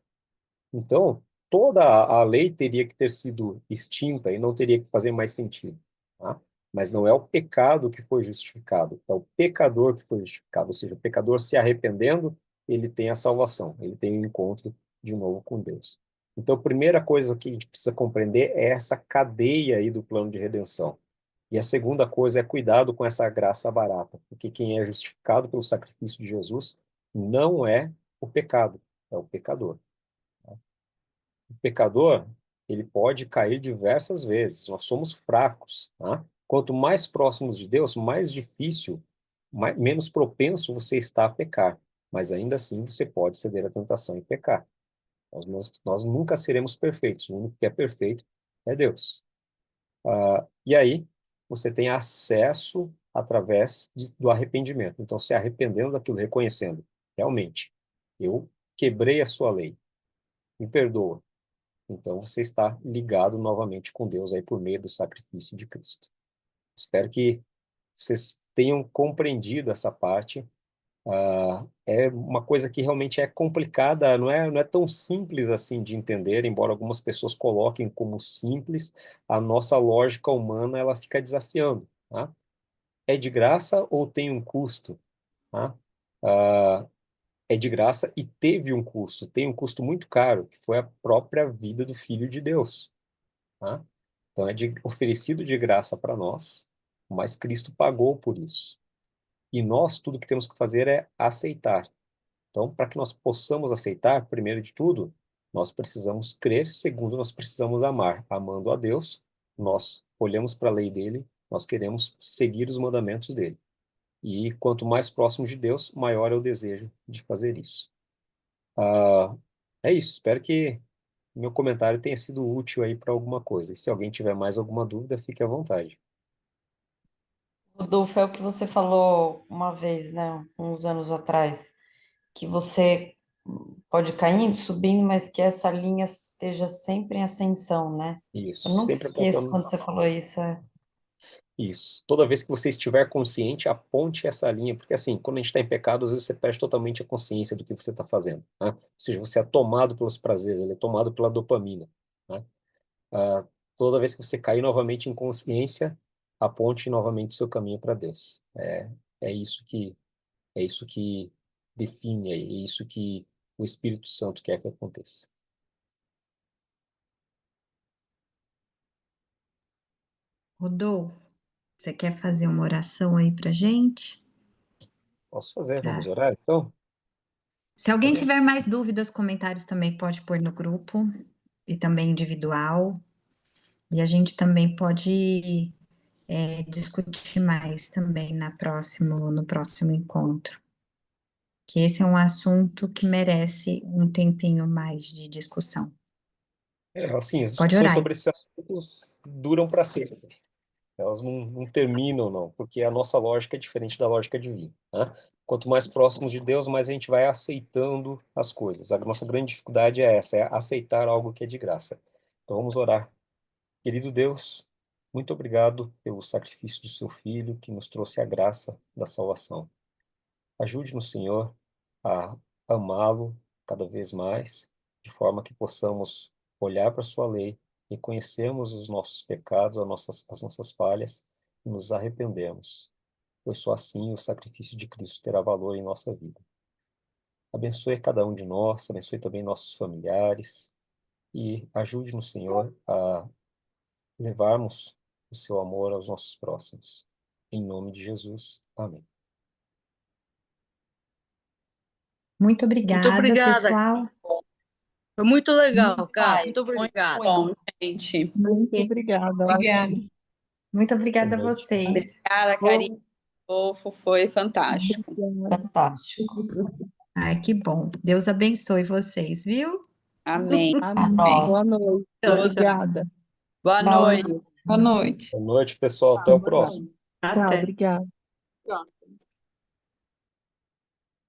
Então, toda a lei teria que ter sido extinta e não teria que fazer mais sentido, tá? Mas não é o pecado que foi justificado, é o pecador que foi justificado. Ou seja, o pecador se arrependendo, ele tem a salvação, ele tem o encontro de novo com Deus. Então, a primeira coisa que a gente precisa compreender é essa cadeia aí do plano de redenção. E a segunda coisa é cuidado com essa graça barata, porque quem é justificado pelo sacrifício de Jesus não é o pecado, é o pecador. O pecador, ele pode cair diversas vezes. Nós somos fracos, tá? Quanto mais próximos de Deus, mais difícil, menos propenso você está a pecar. Mas ainda assim você pode ceder à tentação e pecar. Nós nunca seremos perfeitos. O único que é perfeito é Deus. E aí você tem acesso através do arrependimento. Então, se arrependendo daquilo, reconhecendo, realmente, eu quebrei a sua lei, me perdoa. Então você está ligado novamente com Deus aí por meio do sacrifício de Cristo. Espero que vocês tenham compreendido essa parte É uma coisa que realmente é complicada, não é tão simples assim de entender, embora algumas pessoas coloquem como simples, a nossa lógica humana ela fica desafiando, tá? É de graça ou tem um custo, tá? Ah, é de graça e teve um custo, tem um custo muito caro, que foi a própria vida do Filho de Deus, tá? Então oferecido de graça para nós, mas Cristo pagou por isso. E nós, tudo que temos que fazer é aceitar. Então, para que nós possamos aceitar, primeiro de tudo, nós precisamos crer, segundo, nós precisamos amar. Amando a Deus, nós olhamos para a lei dele, nós queremos seguir os mandamentos dele. E quanto mais próximo de Deus, maior é o desejo de fazer isso. Ah, é isso, espero que meu comentário tenha sido útil aí para alguma coisa. E se alguém tiver mais alguma dúvida, fique à vontade. Rodolfo, é o que você falou uma vez, né, uns anos atrás, que você pode caindo, subindo, mas que essa linha esteja sempre em ascensão, né? Eu Isso, nunca sempre esqueço apontando. quando você falou isso. Isso. Toda vez que você estiver consciente, aponte essa linha, porque assim, quando a gente está em pecado, às vezes você perde totalmente a consciência do que você está fazendo, né? Ou seja, você é tomado pelos prazeres, ele é tomado pela dopamina, né? Ah, toda vez que você cair novamente em consciência, aponte novamente o seu caminho para Deus. É isso que é isso que define, é isso que o Espírito Santo quer que aconteça. Rodolfo, você quer fazer uma oração aí pra gente? Posso fazer? Vamos Pra... orar, então? Se alguém Podemos. tiver mais dúvidas, comentários também pode pôr no grupo e também individual. E a gente também pode discutir mais também no próximo encontro. Que esse é um assunto que merece um tempinho mais de discussão. Assim, as Pode discussões orar. sobre esses assuntos duram para sempre. Elas não terminam, não, porque a nossa lógica é diferente da lógica divina, né? Quanto mais próximos de Deus, mais a gente vai aceitando as coisas. A nossa grande dificuldade é essa, é aceitar algo que é de graça. Então vamos orar. Querido Deus, muito obrigado pelo sacrifício do seu Filho que nos trouxe a graça da salvação. Ajude-nos, Senhor, a amá-lo cada vez mais, de forma que possamos olhar para a sua lei, reconhecermos os nossos pecados, as nossas falhas e nos arrependemos, pois só assim o sacrifício de Cristo terá valor em nossa vida. Abençoe cada um de nós, abençoe também nossos familiares e ajude-nos, Senhor, a levarmos o seu amor aos nossos próximos. Em nome de Jesus. Amém. Muito Muito obrigada, obrigada. pessoal. Foi muito legal, cara. Paz. Muito Muito obrigada. bom, gente. Muito obrigada. Obrigada. Muito Boa obrigada a noite. vocês. Obrigada, Karine. Fofo, foi fantástico. Obrigada. Fantástico. Ai, que bom. Deus abençoe vocês, viu? Amém. Amém. Nossa. Boa noite. Obrigada. Boa Boa noite. Boa noite. Boa noite, pessoal. Até o próximo. Tchau, obrigada. Tchau.